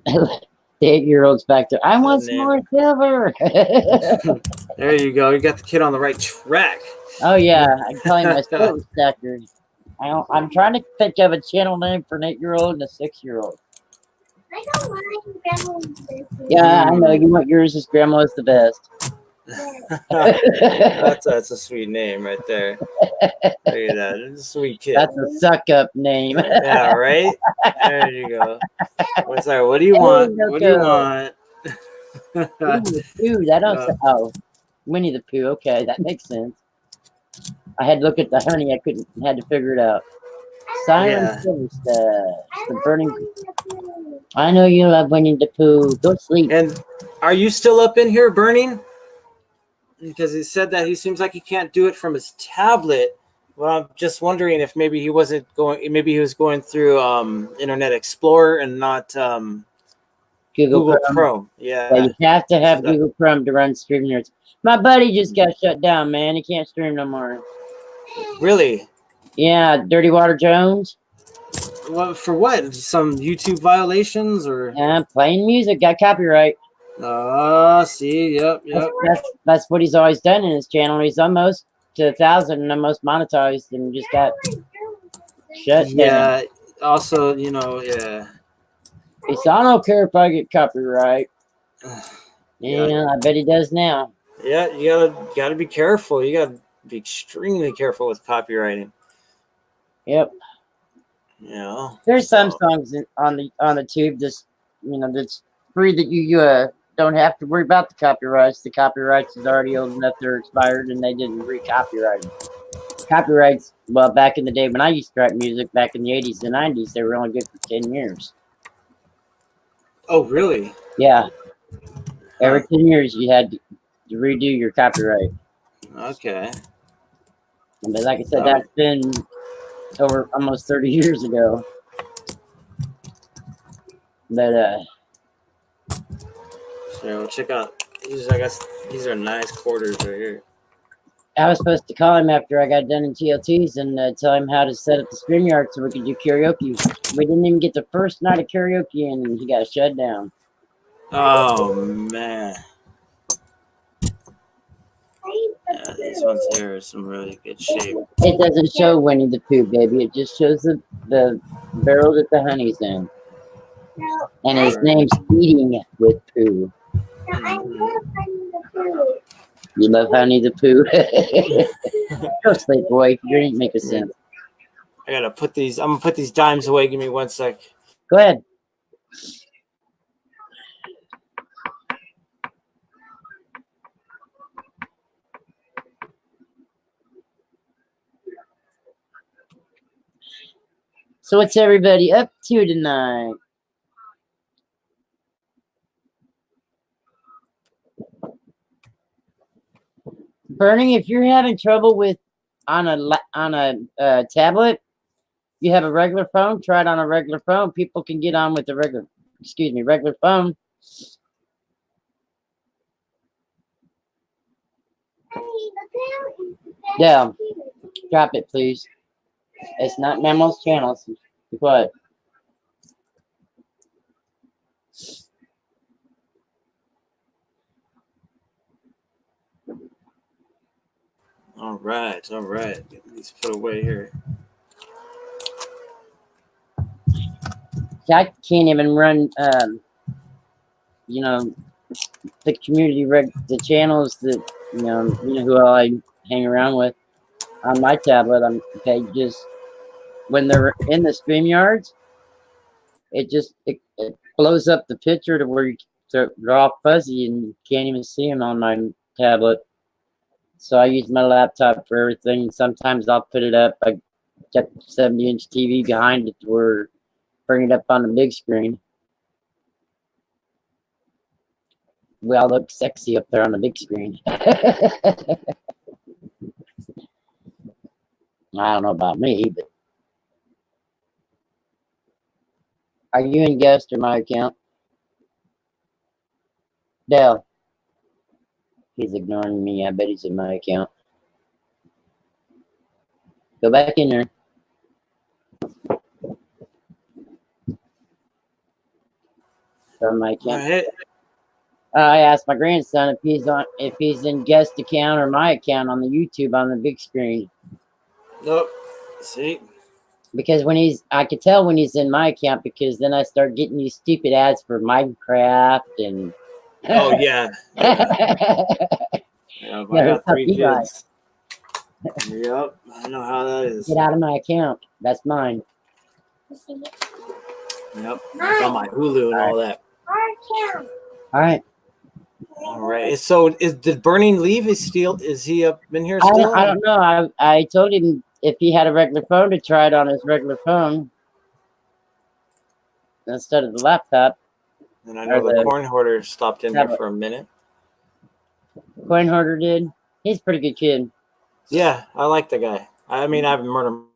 The 8-year-old's back there. I want some more silver. There you go. You got the kid on the right track. Oh yeah, I'm calling my silver stacker. I'm trying to think of a channel name for an 8-year-old and a 6-year-old. I don't mind grandma's. Yeah, I know you want yours as grandma's the best. That's a sweet name right there. Look at that. It's a sweet kid. That's a suck up name. Yeah, right? There you go. What's that? What do you want? What do you want? Winnie the Pooh, that don't oh. Winnie the Pooh, okay, that makes sense. I had to look at the honey, had to figure it out. Siren Silverstash, the burning. I know you love Winnie the Pooh. Go sleep. And are you still up in here burning? Because he said that he seems like he can't do it from his tablet. Well, I'm just wondering if maybe he wasn't going. Maybe he was going through Internet Explorer and not Google Chrome. Yeah, you have to have Google Chrome to run StreamYards. My buddy just got shut down, man. He can't stream no more. Really? Yeah, Dirty Water Jones. Well, for what? Some YouTube violations or? Yeah, playing music got copyright. See, yep. That's what he's always done in his channel. He's almost to 1,000 and almost monetized, and just got shut down. Yeah. Also, yeah. He said, I don't care if I get copyright. Yeah, I bet he does now. Yeah, you gotta be careful. You gotta be extremely careful with copywriting. Yep. There's some songs on the tube that's free that you don't have to worry about the copyrights. The copyrights is already old enough they're expired and they didn't re-copyright them. Copyrights, well, back in the day when I used to write music back in the 80s and 90s, they were only good for 10 years. Oh, really? Yeah. Every 10 years you had to redo your copyright. Okay. But like I said, that's been over almost 30 years ago. But so we'll check out these. I guess these are nice quarters right here. I was supposed to call him after I got done in TLTs and tell him how to set up the StreamYard so we could do karaoke. We didn't even get the first night of karaoke in, and he got shut down. Oh man. Yeah, these ones here are some really good shape. It doesn't show Winnie the Pooh, baby. It just shows the barrel that the honey's in. And his name's Eating with Pooh. I love Winnie the Pooh. You love Honey the Pooh? Go sleep, boy. Your ain't making sense. I gotta put these. I'm gonna put these dimes away. Give me 1 sec. Go ahead. So what's everybody up to tonight? Burning, if you're having trouble with on a tablet, you have a regular phone, try it on a regular phone. People can get on with the regular phone. Yeah, drop it, please. It's not Memo's channel. So be quiet. right, all right. Get these put away here. See, I can't even run, you know, the the channels that, you know who I hang around with on my tablet. They just, when they're in the StreamYards, it blows up the picture to where they're all fuzzy and you can't even see them on my tablet. So I use my laptop for everything. Sometimes I'll put it up. I got 70-inch TV behind it where bring it up on the big screen. We all look sexy up there on the big screen. I don't know about me, but are you in guest or my account? Dell. He's ignoring me. I bet he's in my account. Go back in there. From my All account. right. I asked my grandson if he's in guest account or my account on the YouTube on the big screen. Nope. See? Because I could tell when he's in my account because then I start getting these stupid ads for Minecraft and. Oh yeah. Yeah. Yep, I got 3 kids. Yep, I know how that is. Get out of my account. That's mine. Yep, I got my Hulu and all that. All right. All right. So did Burning leave? Is he up in here still? I don't know. I told him if he had a regular phone to try it on his regular phone instead of the laptop. And I know the corn hoarder stopped in here for a minute. Coin hoarder did. He's a pretty good kid. Yeah, I like the guy. I mean, I haven't met him.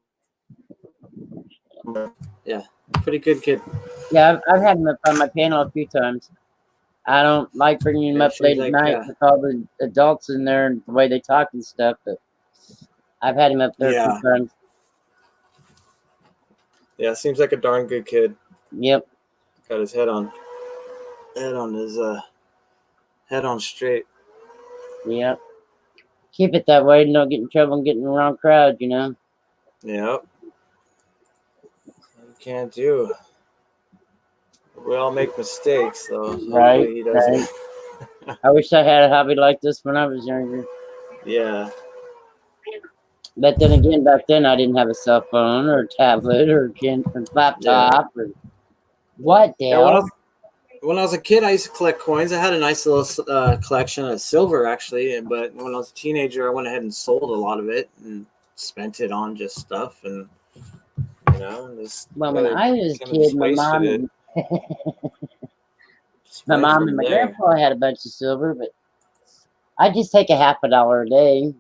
Yeah, pretty good kid. Yeah, I've had him up on my panel a few times. I don't like bringing him up late at night with all the adults in there and the way they talk and stuff, but I've had him up there a few times. Yeah, seems like a darn good kid. Yep. Got his head on straight. Yep. Keep it that way and don't get in trouble and get in the wrong crowd, you know? Yep. You can't do. We all make mistakes, though. So right. He doesn't. Right. I wish I had a hobby like this when I was younger. Yeah. But then again, back then I didn't have a cell phone or a tablet or laptop or what the hell? When I was a kid, I used to collect coins. I had a nice little collection of silver, actually. But when I was a teenager, I went ahead and sold a lot of it and spent it on just stuff. And, just well, when I was a kid, my mom and my grandpa had a bunch of silver, but I'd just take $50 a day,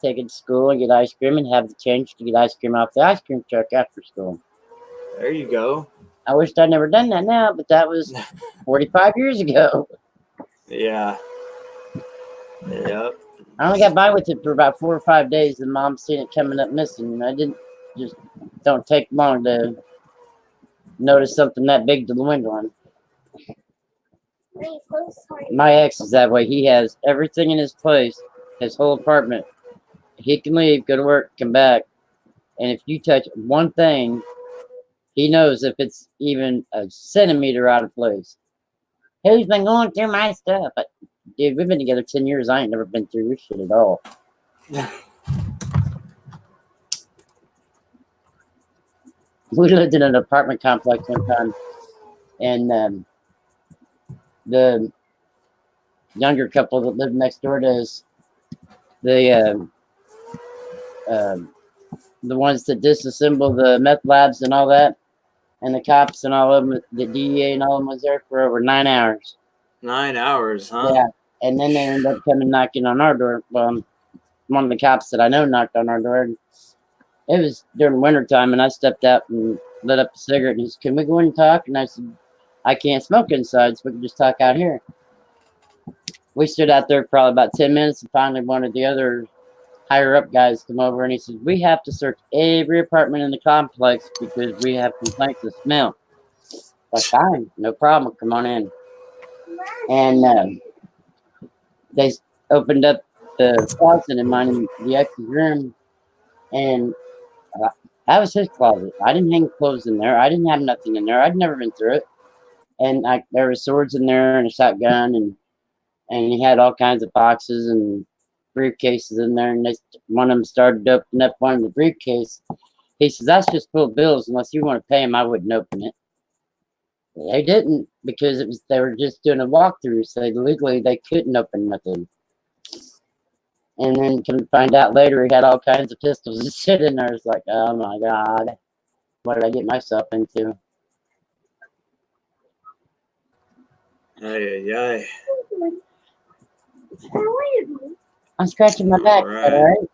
take it to school and get ice cream and have the change to get ice cream off the ice cream truck after school. There you go. I wish I'd never done that now, but that was 45 years ago. Yeah. Yep. I only got by with it for about 4 or 5 days, and Mom seen it coming up missing. I don't take long to notice something that big to the window on. My ex is that way. He has everything in his place, his whole apartment. He can leave, go to work, come back, and if you touch one thing, he knows if it's even a centimeter out of place. Who's been going through my stuff? But, dude, we've been together 10 years. I ain't never been through your shit at all. We lived in an apartment complex one time, and the younger couple that lived next door to us, the ones that disassemble the meth labs and all that, and the cops and all of them, the DEA and all of them was there for over 9 hours. 9 hours, huh? Yeah, and then they ended up coming knocking on our door. Well, one of the cops that I know knocked on our door. And it was during winter time, and I stepped out and lit up a cigarette. And he said, "Can we go in and talk?" And I said, "I can't smoke inside, so we can just talk out here." We stood out there for probably about 10 minutes, and finally one of the other higher up guys come over, and he said, "We have to search every apartment in the complex because we have complaints of smell." Like, fine, no problem, come on in. And they opened up the closet in mine in the ex's room, and that was his closet. I didn't hang clothes in there. I didn't have nothing in there. I'd never been through it. And there were swords in there and a shotgun, and he had all kinds of boxes and briefcases in there. And one of them started to open up one of the briefcase. He says, "That's just full of bills. Unless you want to pay him, I wouldn't open it." They didn't, because they were just doing a walkthrough, so legally they couldn't open nothing. And then come to find out later, he had all kinds of pistols and shit in there. It's like, oh my god, what did I get myself into? Ay, ay, I'm scratching my back. All right.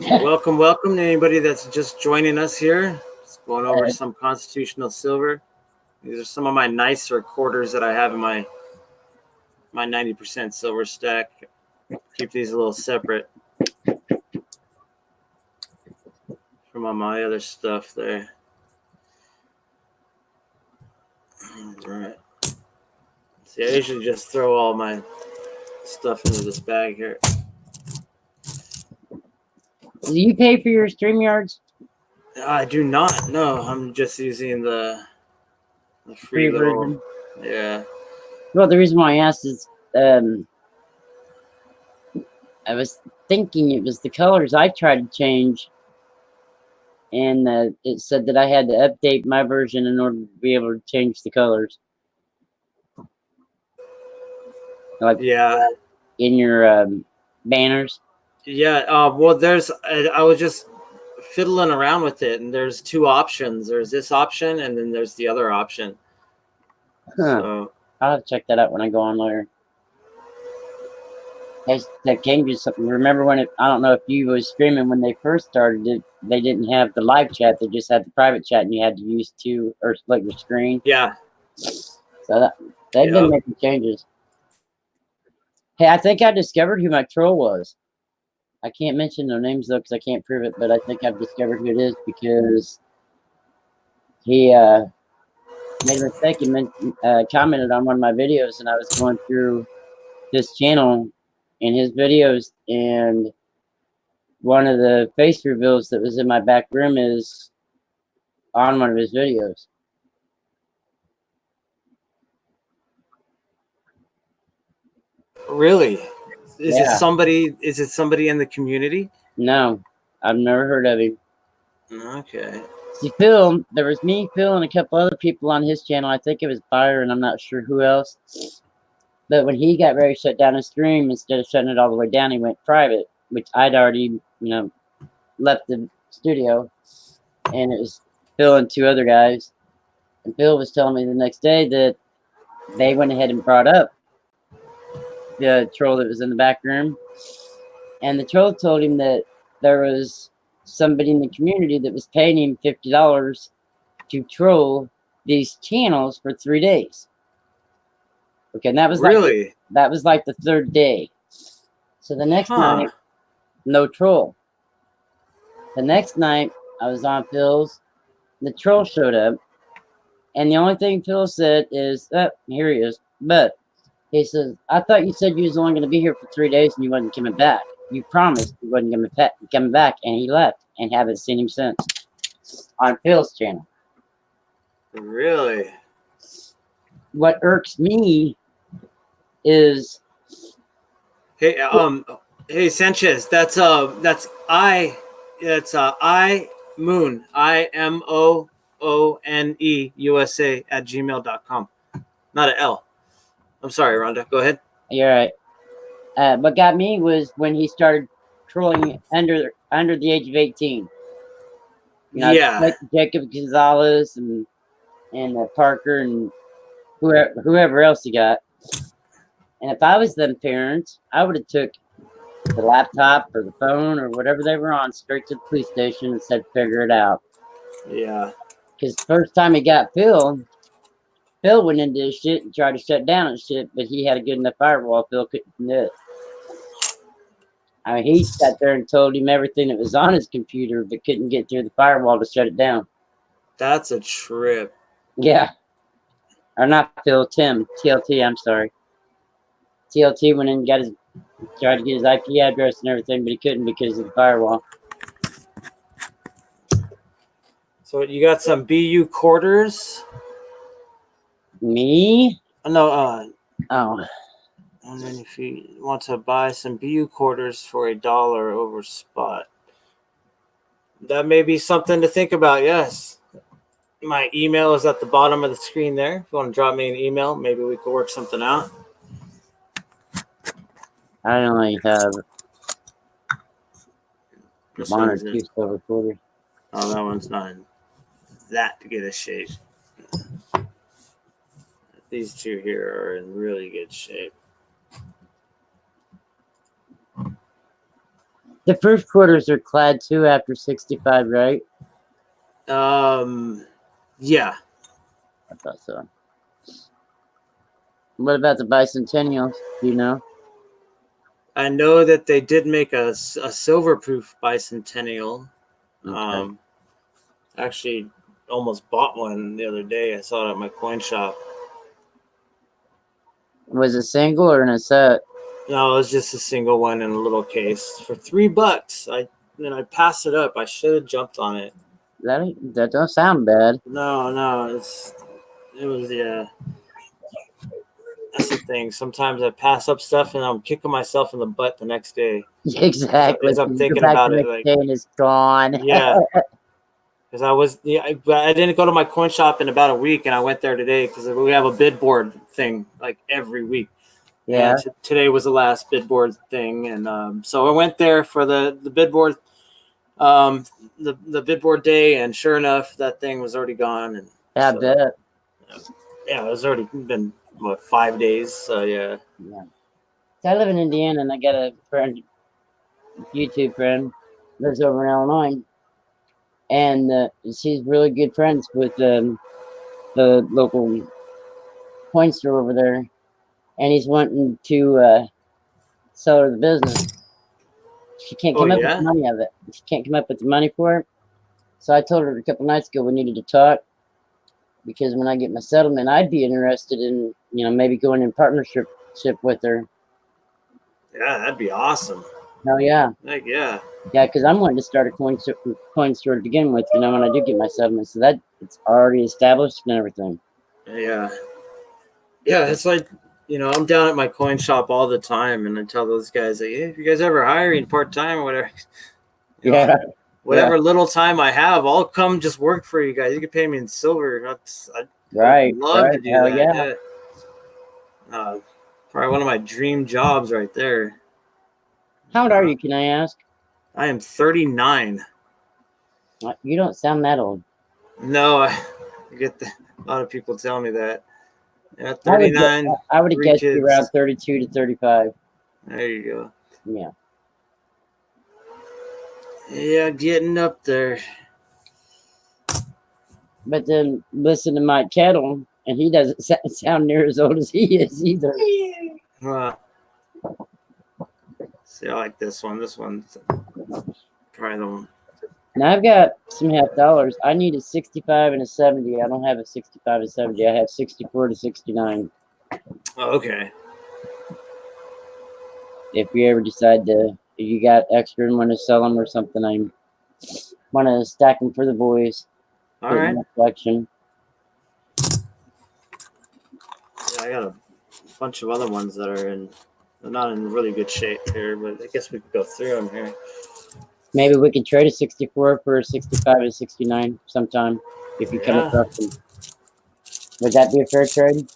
Welcome to anybody that's just joining us here. Just going over some constitutional silver. These are some of my nicer quarters that I have in my 90% silver stack. Keep these a little separate from all my other stuff there. All right. See, I usually just throw all my stuff into this bag here. Do you pay for your StreamYards? I do not. No, I'm just using the free little version. Yeah. Well, the reason why I asked is I was thinking it was the colors I tried to change, and it said that I had to update my version in order to be able to change the colors. Like, yeah, in your banners. Yeah. Well, I was just fiddling around with it, and there's two options. There's this option, and then there's the other option. Huh. So I'll have to check that out when I go on later. That came to something. Remember when I don't know if you was streaming when they first started it, they didn't have the live chat, they just had the private chat, and you had to use two or split your screen. Yeah. So they've been making changes. Hey, I think I discovered who my troll was. I can't mention their names though because I can't prove it, but I think I've discovered who it is because he made a mistake and commented on one of my videos, and I was going through his channel in his videos, and one of the face reveals that was in my back room is on one of his videos. Really? Is it somebody in the community? No, I've never heard of him. Okay. See, Phil, there was me, Phil, and a couple other people on his channel. I think it was Fire, and I'm not sure who else. But when he got ready to shut down his stream, instead of shutting it all the way down, he went private, which I'd already, left the studio. And it was Phil and two other guys. And Phil was telling me the next day that they went ahead and brought up the troll that was in the back room. And the troll told him that there was somebody in the community that was paying him $50 to troll these channels for 3 days. Okay, and that was like the third day. So the next night, no troll. The next night, I was on Phil's. The troll showed up, and the only thing Phil said is, "Oh, here he is." But he says, "I thought you said you was only going to be here for 3 days and you wasn't coming back. You promised you wasn't coming back," and he left, and haven't seen him since. On Phil's channel. Really? What irks me is, hey Sanchez, that's I Moon, IMOONE USA at gmail.com. Not an L. I'm sorry, Rhonda. Go ahead. You're right. What got me was when he started trolling under the age of 18. Like Jacob Gonzalez and Parker and whoever else he got. And if I was them parents, I would have took the laptop or the phone or whatever they were on straight to the police station and said, "Figure it out." Yeah. Because the first time he got Phil went into his shit and tried to shut down his shit, but he had a good enough firewall. Phil couldn't do it. I mean, he sat there and told him everything that was on his computer, but couldn't get through the firewall to shut it down. That's a trip. Yeah. Or not Phil, Tim. TLT, I'm sorry. TLT went in and got his Tried to get his IP address and everything, but he couldn't because of the firewall. So you got some BU quarters? Me? No, Oh, and then if you want to buy some BU quarters for $1 over spot, that may be something to think about. Yes. My email is at the bottom of the screen there. If you want to drop me an email, maybe we could work something out. I only have This one or one's two silver quarters. oh, that one's not in that good a shape. These two here are in really good shape. The proof quarters are clad too after 65, right? Yeah. I thought so. What about the bicentennials? Do you know? I know that they did make a silver proof bicentennial. Okay. Actually, almost bought one the other day. I saw it at my coin shop. Was it single or in a set? No, it was just a single one in a little case for $3. I passed it up. I should have jumped on it. That don't sound bad. No, it was yeah. That's the thing. Sometimes I pass up stuff and I'm kicking myself in the butt the next day. Exactly. As I'm You go thinking back about the it, next like day and it's gone. yeah, because I didn't go to my coin shop in about a week, and I went there today because we have a bid board thing like every week. Yeah. And today was the last bid board thing, and so I went there for the bid board, the bid board day, and sure enough, that thing was already gone. And I so, bet. yeah, it's already been 5 days. So yeah. Yeah. So I live in Indiana and I got a friend, YouTube friend, lives over in Illinois. And she's really good friends with the local coin store over there. And he's wanting to sell her the business. She can't Oh come up with yeah. the money of it. She can't come up with the money for it. So I told her a couple nights ago we needed to talk because when I get my settlement, I'd be interested in, maybe going in partnership with her. Yeah, that'd be awesome. Oh yeah. Like yeah. Yeah, because I'm wanting to start a coin store to begin with, when I do get my settlement. So that it's already established and everything. Yeah. Yeah, it's like, I'm down at my coin shop all the time, and I tell those guys, like, hey, if you guys ever hiring part-time or whatever, Yeah. whatever little time I have, I'll come just work for you guys. You can pay me in silver. I'd Right. love to do Hell that. yeah. Probably one of my dream jobs right there. How old are you, can I ask? I am 39. You don't sound that old. No, I get a lot of people tell me that. Yeah, 39. I would have guessed kids. you around 32 to 35. There you go. Yeah. Yeah, getting up there. But then listen to Mike Kettle, and he doesn't sound near as old as he is either. See, I like this one. This one's probably the one. Now I've got some $50. I need a 65 and a 70. I don't have a 65 and 70. I have 64 to 69. Oh, okay. If you ever decide if you got extra and want to sell them or something, I want to stack them for the boys. All right. Collection. Yeah, I got a bunch of other ones that they're not in really good shape here, but I guess we could go through them here. Maybe we could trade a 64 for a 65 and 69 sometime if you come across them. Would that be a fair trade?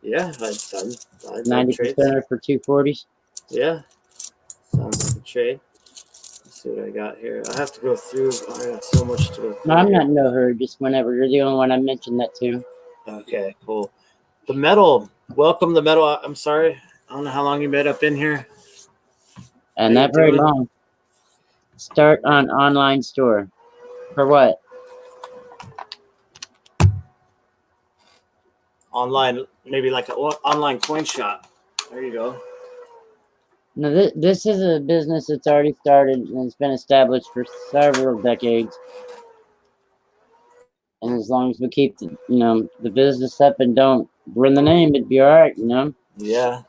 Yeah, I'd 90% for 240s. Yeah, sounds like a trade. Let's see what I got here. I have to go through. I got so much to go through. No, I'm not in no hurry. Just whenever. You're the only one I mentioned that to. Okay, cool. The metal. Welcome the metal. I'm sorry. I don't know how long you been up in here. And not very long. Start on online store. For what? Online, maybe like an online coin shop. There you go. No, this is a business that's already started and it's been established for several decades. And as long as we keep the business up and don't ruin the name, it'd be all right, Yeah.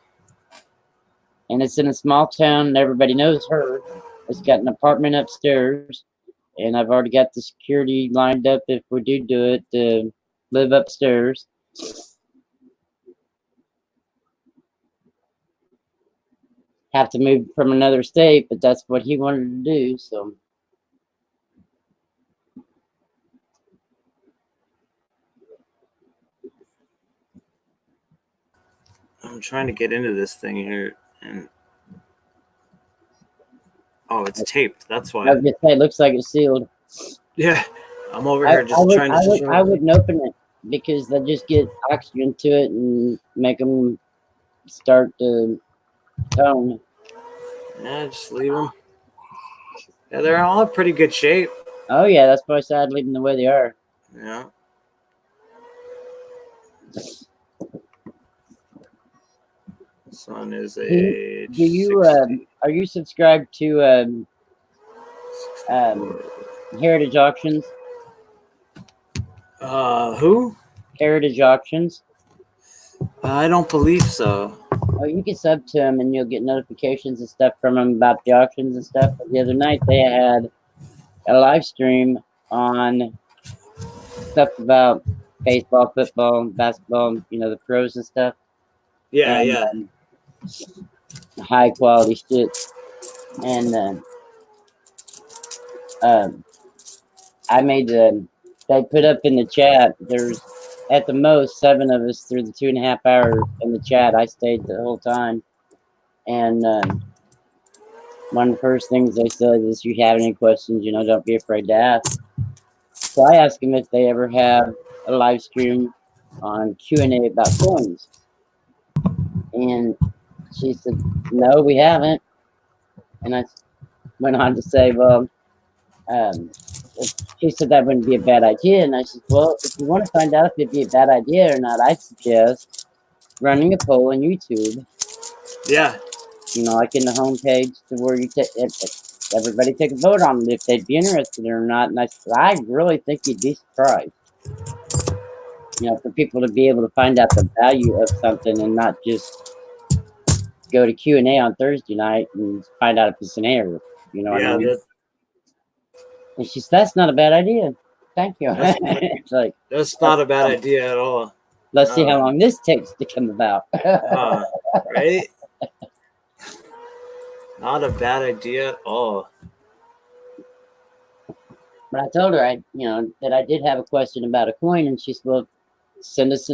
and it's in a small town, and everybody knows her. It's got an apartment upstairs, and I've already got the security lined up if we do it to live upstairs. Have to move from another state, but that's what he wanted to do. So I'm trying to get into this thing here, and oh, it's taped. That's I why. was gonna say, it looks like it's sealed. Yeah, I'm over here just trying to. I wouldn't open it because they just get oxygen to it and make them start to tone. Yeah, just leave them. Yeah, they're all in pretty good shape. Oh yeah, that's why I said leave them the way they are. Yeah. This one is a. Do you are you subscribed to Heritage Auctions? Who? Heritage Auctions. I don't believe so. Oh, you can sub to them and you'll get notifications and stuff from them about the auctions and stuff. But the other night they had a live stream on stuff about baseball, football, basketball, you know, the pros and stuff. Yeah, And, yeah. High quality shit. And I made they put up in the chat, there's at the most 7 of us through the 2.5 hours in the chat. I stayed the whole time. And one of the first things they said is, if you have any questions, you know, don't be afraid to ask. So I asked them if they ever have a live stream on Q&A about coins. And she said, no, we haven't. And I went on to say, well, she said that wouldn't be a bad idea. And I said, well, if you want to find out if it'd be a bad idea or not, I suggest running a poll on YouTube. Yeah. You know, like in the homepage, to where you everybody take a vote on it if they'd be interested or not. And I said, I really think you'd be surprised. You know, for people to be able to find out the value of something and not just go to Q&A on Thursday night and find out if it's an error. You know what I mean? And she said, that's not a bad idea. Thank you. It's like, that's not a bad idea at all. Let's see how long this takes to come about. Right? Not a bad idea at all. But I told her that I did have a question about a coin, and she said, well, send us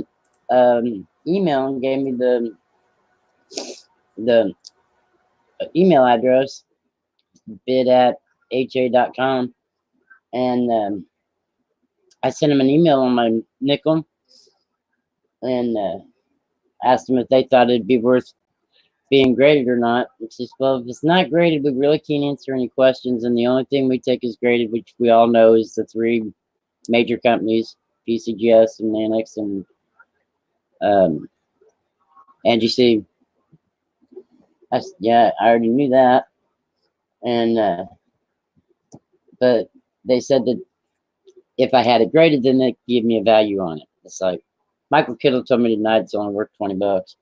an email, and gave me the email address, bid@ha.com. And I sent them an email on my nickel and asked them if they thought it'd be worth being graded or not. And she said, well, if it's not graded, we really can't answer any questions. And the only thing we take is graded, which we all know is the 3 major companies, PCGS and Nanix and NGC. I said, yeah, I already knew that. And but they said that if I had it graded, then they'd give me a value on it. It's like Michael Kittle told me tonight it's only worth $20.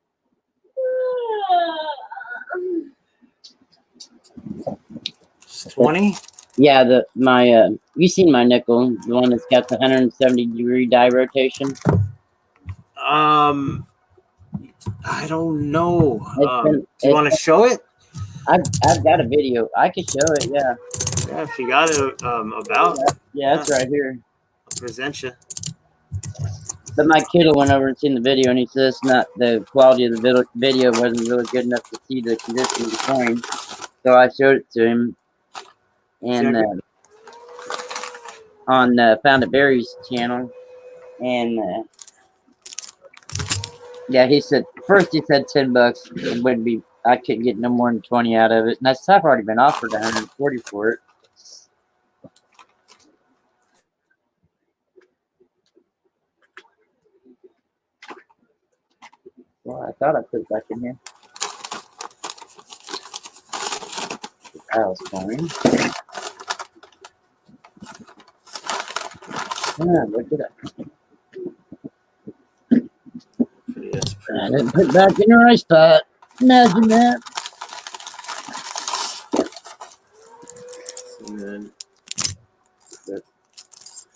It's 20? Yeah, you seen my nickel, the one that's got the 170-degree die rotation? I don't know. Do you want to show it? I've got a video. I could show it, yeah. Yeah, if you got it about. Yeah, it's right here. I'll present you. But my kiddo went over and seen the video, and he says the quality of the video wasn't really good enough to see the condition of the coin. So I showed it to him, and on Found It Berry's channel, and yeah, he said first he said $10. It wouldn't be. I couldn't get no more than 20 out of it, and I've already been offered 140 for it. Well, I thought I put it back in here. That was fine. Yeah, look at that. Yes, I didn't put it back in the right spot. Imagine that. then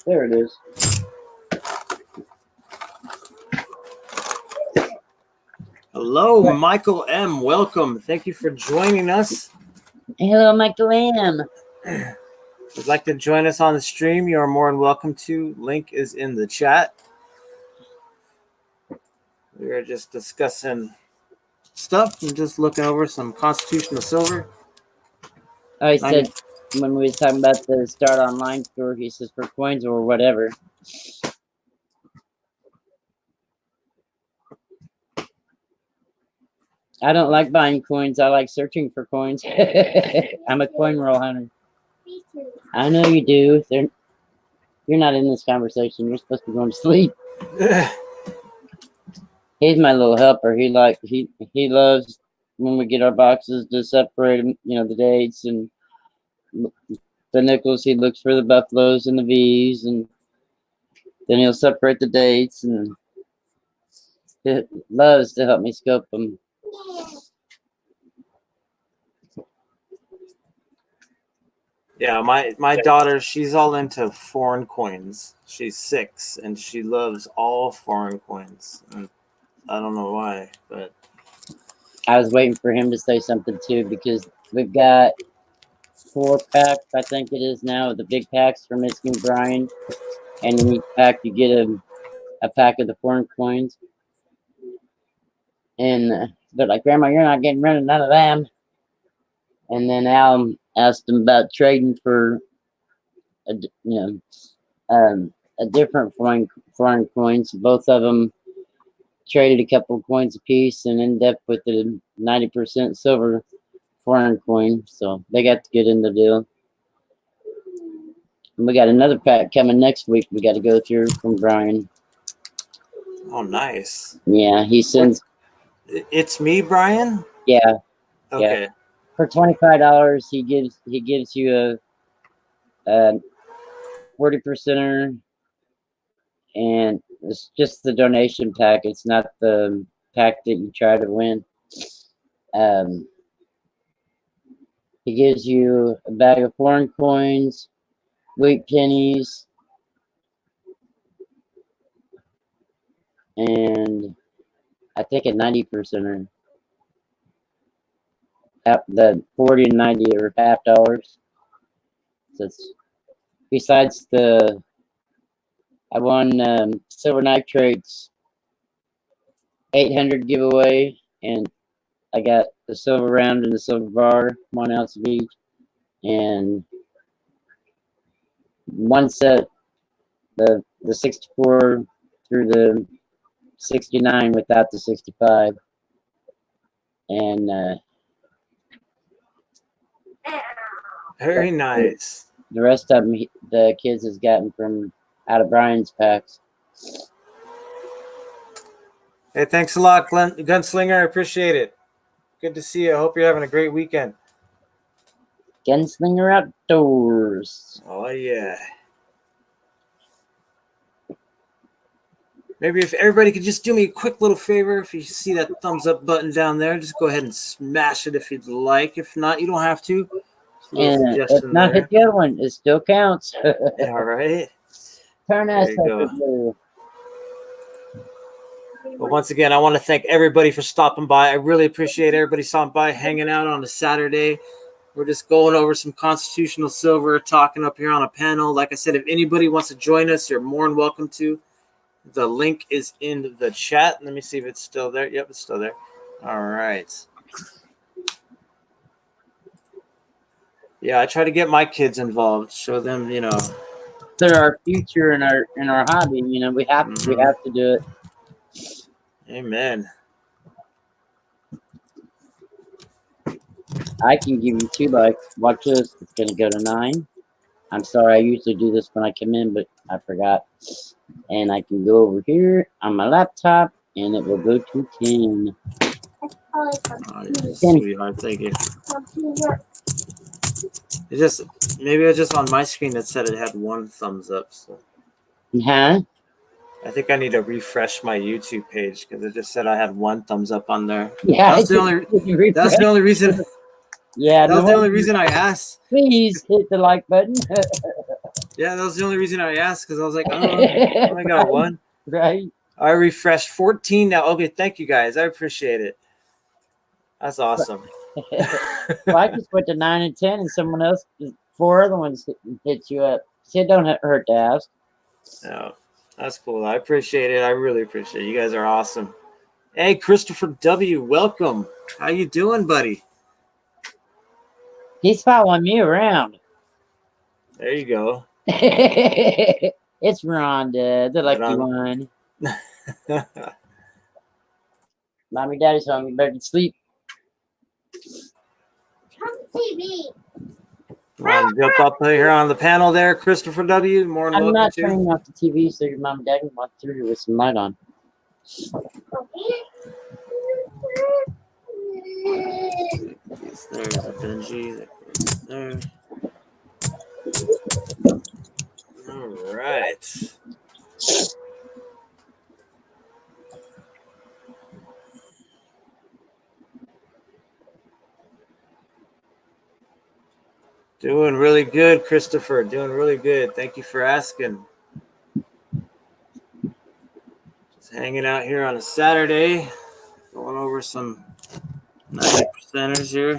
There it is. hello, Michael M. Welcome. Thank you for joining us. Hello, Michael M. If you'd like to join us on the stream, you are more than welcome to. Link is in the chat. We are just discussing stuff and just looking over some constitutional silver. I said when we was talking about the start online store, he says for coins or whatever. I don't like buying coins. I like searching for coins. I'm a coin roll hunter. Me too. I know you do. You're not in this conversation. You're supposed to be going to sleep. He's my little helper. He loves when we get our boxes to separate them, the dates and the nickels. He looks for the buffaloes and the V's, and then he'll separate the dates, and he loves to help me scope them. Yeah, my daughter, she's all into foreign coins. She's 6 and she loves all foreign coins. And I don't know why, but I was waiting for him to say something too, because we've got 4 packs, I think it is now, of the big packs for Missing Brian, and in each pack you get a pack of the foreign coins. And they're like, Grandma, you're not getting rid of none of them. And then Al asked him about trading for a different foreign coins. Both of them traded a couple of coins apiece and ended up with a 90% silver foreign coin. So they got to get in the deal. And we got another pack coming next week we got to go through from Brian. oh, nice. Yeah, he sends. It's me, Brian? Yeah. Okay. Yeah. For $25, he gives you a 40%er, and it's just the donation pack. It's not the pack that you try to win. He gives you a bag of foreign coins, wheat pennies, and I think a 90%er. The 40 and 90 are $half. So it's besides I won Silver Nitrates 800 giveaway, and I got the silver round and the silver bar, 1 ounce of each, and one set, the 64 through the 69 without the 65, and Very nice. the rest of them the kids has gotten from out of Brian's packs. Hey, thanks a lot, Gunslinger. I appreciate it. Good to see you. I hope you're having a great weekend. Gunslinger Outdoors. Oh, yeah. Maybe if everybody could just do me a quick little favor, if you see that thumbs up button down there, just go ahead and smash it if you'd like. If not, you don't have to. And if not, hit the other one. It still counts. All right. Turn that There you go. sucker blue. But once again, I want to thank everybody for stopping by. I really appreciate everybody stopping by, hanging out on a Saturday. We're just going over some constitutional silver, talking up here on a panel. Like I said, if anybody wants to join us, you're more than welcome to. The link is in the chat. Let me see if it's still there. Yep, it's still there. All right. Yeah, I try to get my kids involved, show them, They're our future in our hobby. We have to do it. Amen. I can give you 2 likes. Watch this. It's gonna go to 9. I'm sorry, I usually do this when I come in, but I forgot. And I can go over here on my laptop, and it will go to 10. That's probably computer. Sweetheart, thank you. Computer. Maybe it's just on my screen that said it had 1 thumbs up. So Huh? I think I need to refresh my YouTube page because it just said I had 1 thumbs up on there. Yeah. That's the only reason. Yeah, That was no, the only reason I asked. please hit the like button. Yeah, that was the only reason I asked because I was like, oh, I only got one. Right. I refreshed 14 now. Okay, thank you guys. I appreciate it. That's awesome. Well, I just went to 9 and 10, and someone else, 4 other ones hit you up. See, it don't hurt to ask. No, that's cool. I appreciate it. I really appreciate it. You guys are awesome. Hey, Christopher W., welcome. How you doing, buddy? He's following me around. There you go. It's Rhonda, the Right lucky on. one. Mommy, daddy's home. You better sleep. Turn the TV. Want to jump up here on the panel there, Christopher W.? More than I'm welcome not to. turning off the TV so your mom and dad can walk through with some light on. There's a Benji. There. All right. Doing really good, Christopher. Doing really good. Thank you for asking. Just hanging out here on a Saturday, going over some 90%ers here.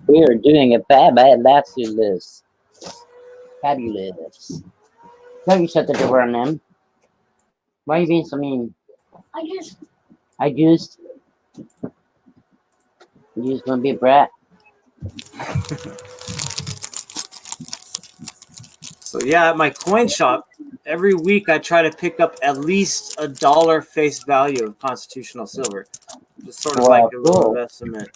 We are doing a fabulous. Fabulous. No, you shut the door on them. Why are you being so mean? I just You just want to be a brat. So yeah, at my coin shop, every week I try to pick up at least $1 face value of constitutional silver. Just sort of Wow, like a little cool. investment.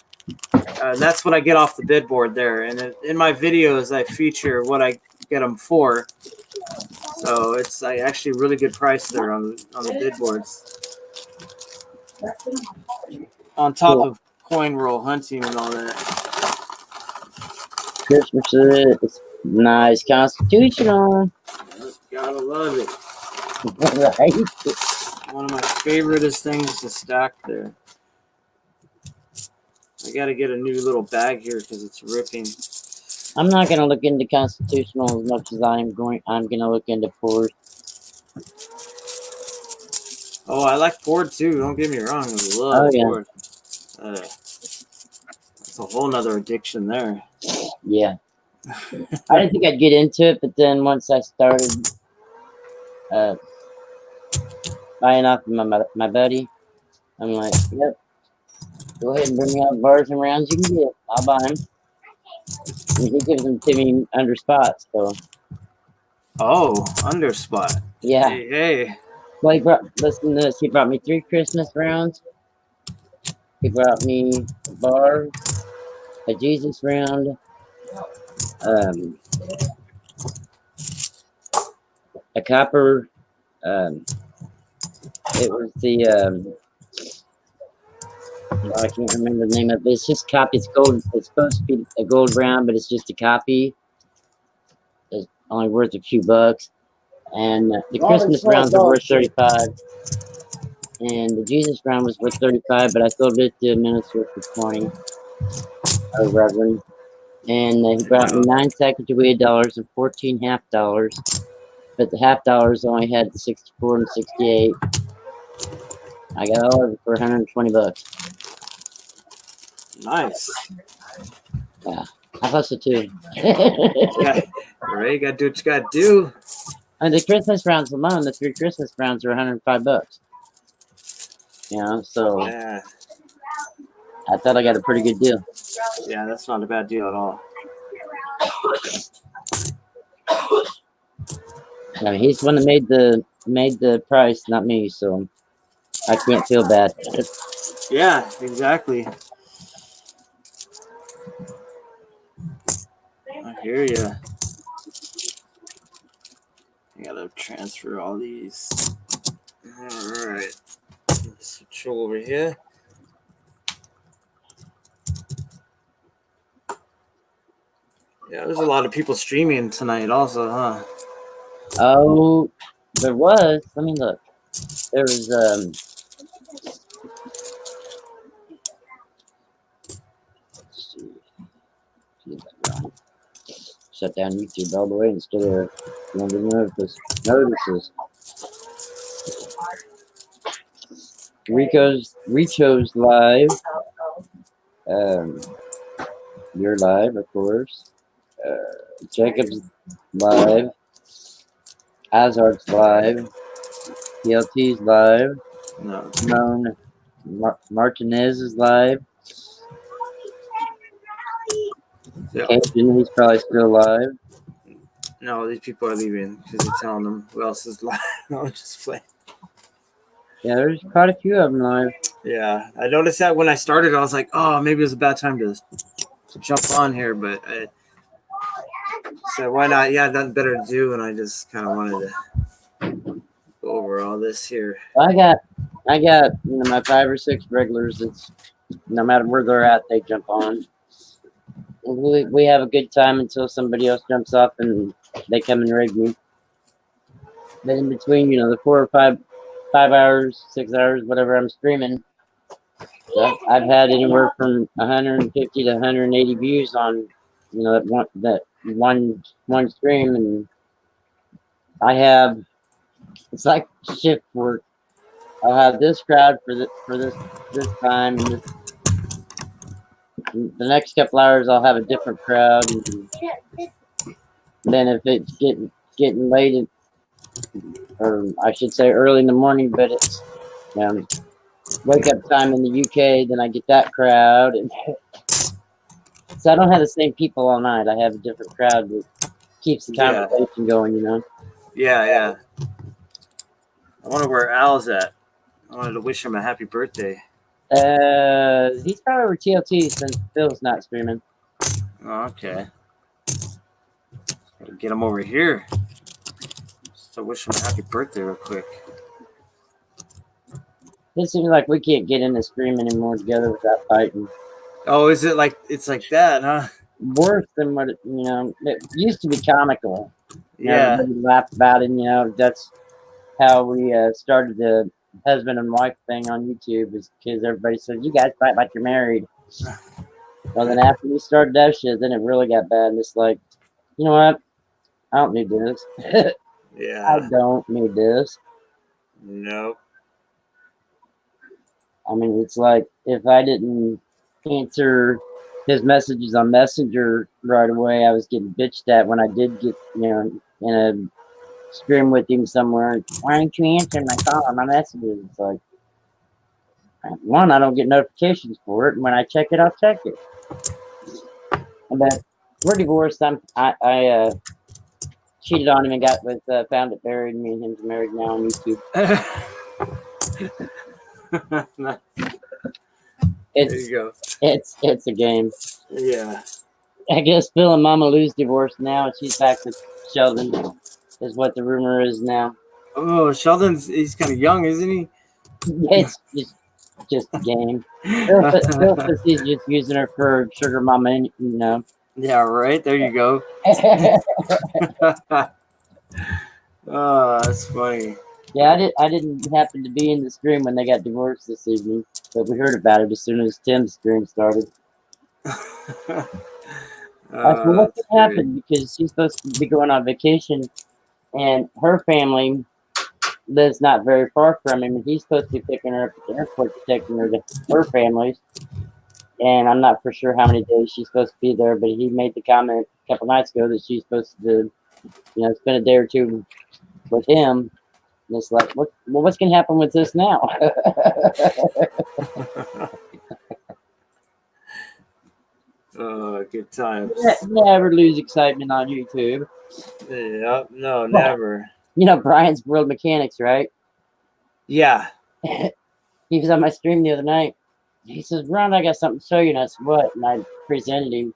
That's what I get off the bid board there. And in my videos, I feature what I get them for. So it's actually a really good price there on the bid boards. On top Cool. of coin roll hunting and all that. Christmas is nice, constitutional. Gotta love it. Right? One of my favoriteest things to stack there. I gotta get a new little bag here because it's ripping. I'm not gonna look into constitutional as much as I'm gonna look into Ford. Oh, I like Ford too. Don't get me wrong. I love Oh yeah. Ford. That's a whole nother addiction there. Yeah. I didn't think I'd get into it, but then once I started buying off my buddy, I'm like, yep, go ahead and bring me out bars and rounds you can get. I'll buy them. And he gives them to me under spots, so. Oh, under spot. Yeah. Hey. Well, listen to this. He brought me 3 Christmas rounds. He brought me a bar, a Jesus round, a copper. It was the I can't remember the name of it. It's just copy. It's gold. It's supposed to be a gold round, but it's just a copy. It's only worth a few bucks. And the Christmas rounds are worth 35. And the Jesus round was worth 35, but I sold it to a minister for 20. A reverend. And he brought me 9 Sacagawea dollars and 14 half dollars. But the half dollars only had the 64 and 68. I got all of it for 120 bucks. Nice. Yeah, I hustle too. Right, you gotta do what you gotta do. And the Christmas rounds alone, the 3 Christmas rounds are 105 bucks. You know, so Yeah. I thought I got a pretty good deal. Yeah, that's not a bad deal at all. I mean, he's the one that made the price, not me, so I can't feel bad. Yeah, exactly. I hear you. I gotta transfer all these. All right. Switch over here. Yeah, there's a lot of people streaming tonight also, huh? Oh, there was. Let me look. There was let's see if I can shut down YouTube all the way instead of going to notices. Rico's live. You're live, of course. Jacob's live. Hazard's live. TLT's live. No. Simone Martinez is live. Yeah. Cajun, he's probably still live. No, these people are leaving because they're telling them who else is live. No, just play. Yeah, there's quite a few of them live. Yeah, I noticed that when I started, I was like, oh, maybe it was a bad time to jump on here, but I said, why not? Yeah, nothing better to do, and I just kind of wanted to go over all this here. I got my 5 or 6 regulars. It's no matter where they're at, they jump on. We have a good time until somebody else jumps off and they come and rig me. But in between, the 4 or 5 hours, 6 hours, whatever I'm streaming, I've had anywhere from 150 to 180 views on that one stream, and I have it's like shift work. I'll have this crowd for this time, and the next couple hours I'll have a different crowd, and then if it's getting late, or I should say early in the morning, but it's wake up time in the UK, then I get that crowd, and so I don't have the same people all night. I have a different crowd that keeps the conversation going. Yeah. I wonder where Al's at. I wanted to wish him a happy birthday. He's probably over TLT since Phil's not streaming. Oh, okay. Gotta get him over here. So wish him a happy birthday real quick. It seems like we can't get into stream anymore together without fighting. Oh, is it like it's like that, huh? Worse than what it used to be comical. Yeah. Everybody laughed about it. That's how we started the husband and wife thing on YouTube, is because everybody said, you guys fight like you're married. Well, then after we started that shit, then it really got bad. And it's like, you know what? I don't need this. Yeah. I don't need this. Nope. I mean, it's like if I didn't answer his messages on Messenger right away, I was getting bitched at when I did get, in a stream with him somewhere. Why aren't you answering my call or my messages? It's like, one, I don't get notifications for it, and when I check it, I'll check it. But we're divorced. I cheated on him and got with found it buried. Me and him's married now on YouTube. There you go. It's a game. Yeah. I guess Phil and Mama Lou's divorced now, and she's back with Sheldon, is what the rumor is now. Oh, he's kind of young, isn't he? It's just a game. Phil says he's just using her for sugar mama, Yeah, right. There you go. Oh, that's funny. Yeah, I didn't happen to be in the stream when they got divorced this evening, but we heard about it as soon as Tim's stream started. I said, what could happen? Because she's supposed to be going on vacation, and her family lives not very far from him, and he's supposed to be picking her up at the airport to taking her to her family's. And I'm not for sure how many days she's supposed to be there, but he made the comment a couple nights ago that she's supposed to, spend a day or two with him. And it's like, what's going to happen with this now? Oh, good times. Never lose excitement on YouTube. Yep. No, never. Brian's World Mechanics, right? Yeah. He was on my stream the other night. He says, Ron, I got something to show you. And I said, what? And I presented him.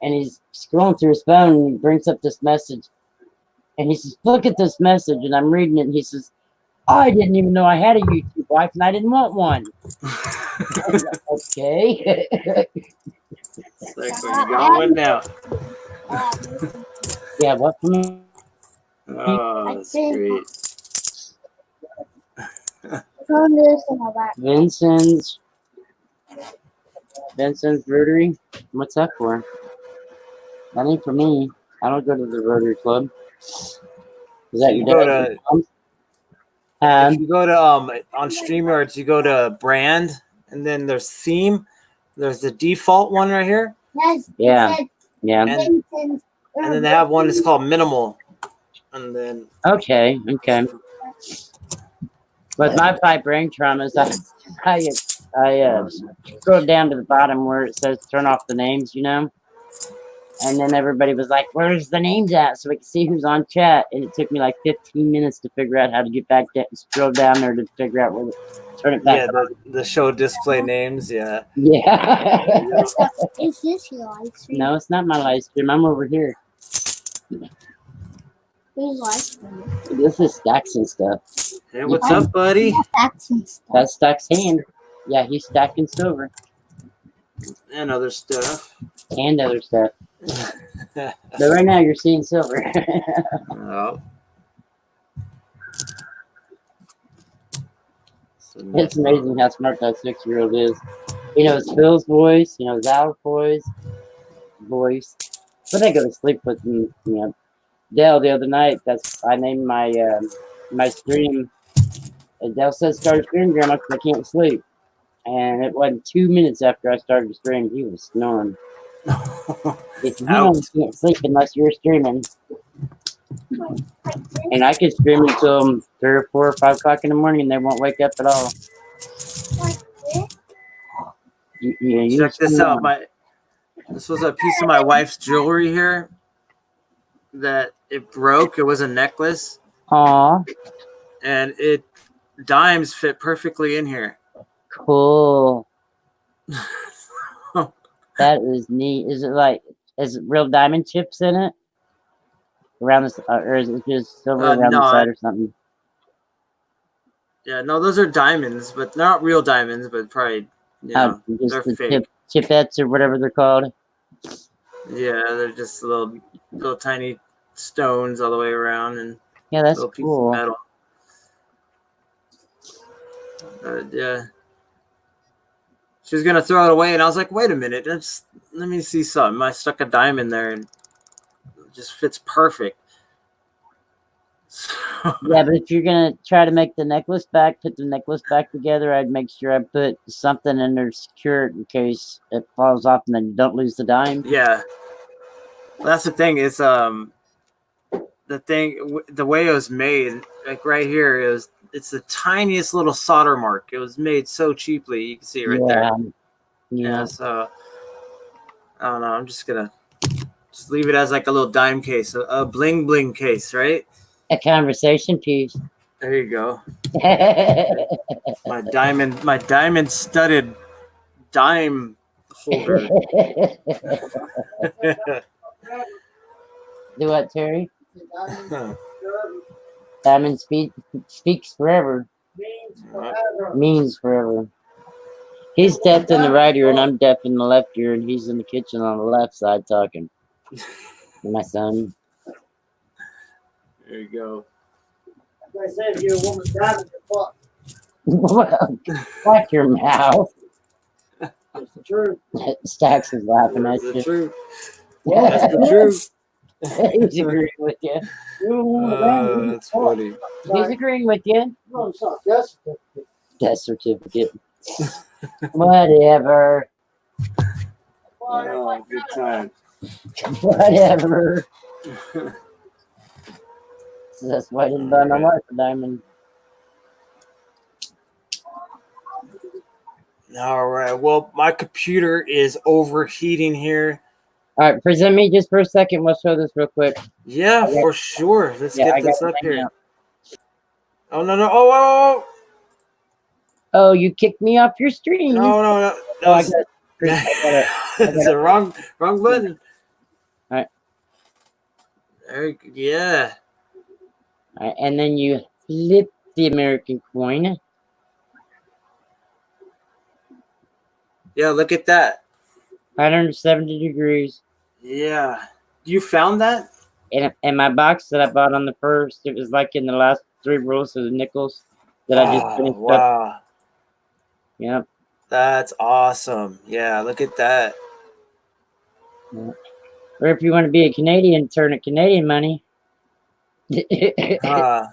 And he's scrolling through his phone and he brings up this message. And he says, look at this message. And I'm reading it. And he says, I didn't even know I had a YouTube wife and I didn't want one. Okay. It's like, where you going now? Yeah, what for me? Oh, that's great. Found this in my back. Vincent's Rotary. What's that for? That ain't for me. I don't go to the Rotary Club. Is that You your go dad? if you go to on StreamYards, you go to brand, and then there's theme. There's the default one right here, Yes. Yeah. It said Yeah. Vincent's and then they have one that's called minimal, and then Okay. With my five brain traumas, I scrolled down to the bottom where it says turn off the names, and then everybody was like, "Where's the names at?" So we can see who's on chat. And it took me like 15 minutes to figure out how to get back down, scroll down there to figure out where to turn it back yeah, on. the show display names. Yeah. Yeah. Is this your live stream? No, it's not my live stream. I'm over here. Who's live streaming? This is Stacks and stuff. Hey, what's up, buddy? Facts and stuff. That's Stacks' hand. Yeah, he's stacking silver And other stuff. and other stuff. But right now you're seeing silver. Oh. So It's amazing how smart that 6-year-old is. He knows Phil's voice, he knows our voice. But I go to sleep with him, Dell the other night. I named my my stream. Dell said start a stream, Grandma, because I can't sleep. And it wasn't 2 minutes after I started the stream, he was snoring. He said, "You know you can't sleep unless you're streaming." And I could stream until 3 or 4 or 5 o'clock in the morning, and they won't wake up at all. Check this out. This was a piece of my wife's jewelry here that it broke. It was a necklace, Aw, and dimes fit perfectly in here. cool. That is neat. Is it real diamond chips in it? Around the or is it just silver around the side or something? Yeah, no, those are diamonds, but not real diamonds, but probably Just they're the fake. chipettes or whatever they're called. Yeah, they're just little tiny stones all the way around, and Yeah, that's little piece cool. of metal. Yeah. She was gonna throw it away, and I was like, "Wait a minute, let me see something." I stuck a diamond there, and it just fits perfect. Yeah, but if you're gonna try to make the necklace back, put the necklace back together, I'd make sure I put something in there to secure it in case it falls off, and then you don't lose the dime. Yeah, well, that's the thing. Is the way it was made, like right here, it's the tiniest little solder mark. It was made so cheaply. You can see it right there. Yeah. So I don't know. I'm just gonna leave it as like a little dime case, a bling bling case, right? A conversation piece. There you go. My diamond studded dime holder. Do what, Terry? Diamond speaks forever. Means forever. He's deaf in the right ear, and I'm deaf in the left ear, and he's in the kitchen on the left side talking. My son. There you go. I said, you're a woman driving the fuck. Watch your mouth. It's the truth. Stacks is laughing at That's the you. truth. That's the truth. He's agreeing with you. That's funny. He's agreeing with you. No, it's not. That's Death certificate. Whatever. Oh, good time. Whatever. So that's why I didn't buy my wife a diamond. All right. Well, my computer is overheating here. All right, present me just for a second. We'll show this real quick. Yeah, for sure. Let's get this up here. Out. Oh, no. Oh. Oh, you kicked me off your stream. No. That's the wrong button. All right. Yeah. All right, and then you flip the American coin. Yeah, look at that. 170 degrees. Yeah. You found that? And my box that I bought on the first, it was like in the last 3 rolls of the nickels that I just Oh, finished up. wow. Yeah. That's awesome. Yeah, look at that. Or if you want to be a Canadian, turn it Canadian money. Huh.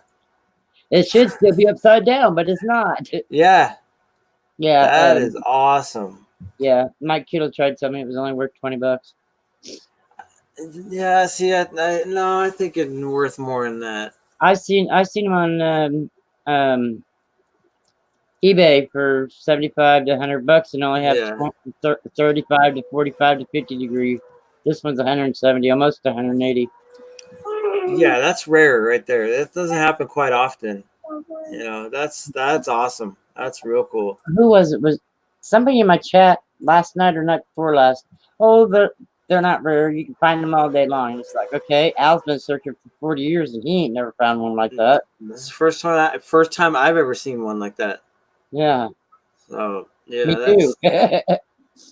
It should still be upside down, but it's not. Yeah, Yeah. that is awesome. Yeah. Mike Kittle tried to tell me it was only worth $20. Yeah, see, no, I think it's worth more than that. I seen him on eBay for 75 to $100 and only have Yeah. 35 to 45 to 50 degree. This one's 170, almost 180. Yeah, that's rare right there. That doesn't happen quite often. That's awesome. That's real cool. Who was it? Was somebody in my chat last night or night before last? Oh, they're not rare. You can find them all day long. It's like, okay, Al's been searching for 40 years and he ain't never found one like that. This is the first time I've ever seen one like that. Yeah. So yeah, Me too.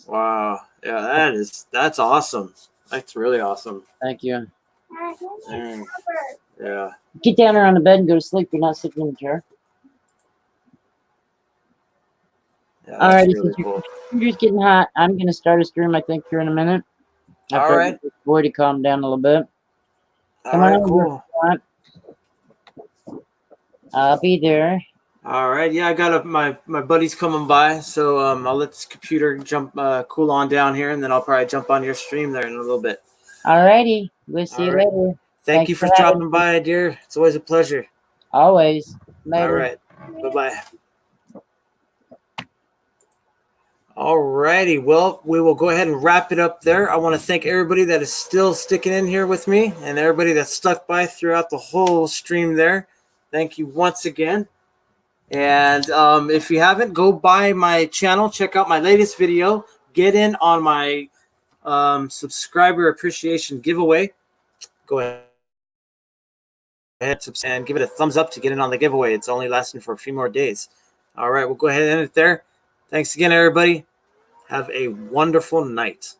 wow. Yeah, that's awesome. That's really awesome. Thank you. Mm, yeah. Get down there on the bed and go to sleep. You're not sitting in the chair. Yeah, All that's right, really cool. You're just getting hot. I'm gonna start a stream. I think here in a minute. All right. Boy, to calm down a little bit. All right, cool. I'll be there. All right. Yeah, I got my buddy's coming by, so I'll let this computer jump cool on down here, and then I'll probably jump on your stream there in a little bit. All righty. We'll see you later. Thank you for dropping by, dear. It's always a pleasure. Always. Later. All right. Bye-bye. All righty. Well, we will go ahead and wrap it up there. I want to thank everybody that is still sticking in here with me and everybody that stuck by throughout the whole stream there. Thank you once again. And if you haven't, go by my channel. Check out my latest video. Get in on my subscriber appreciation giveaway. Go ahead and give it a thumbs up to get in on the giveaway. It's only lasting for a few more days. All right, we'll go ahead and end it there. Thanks again, everybody. Have a wonderful night.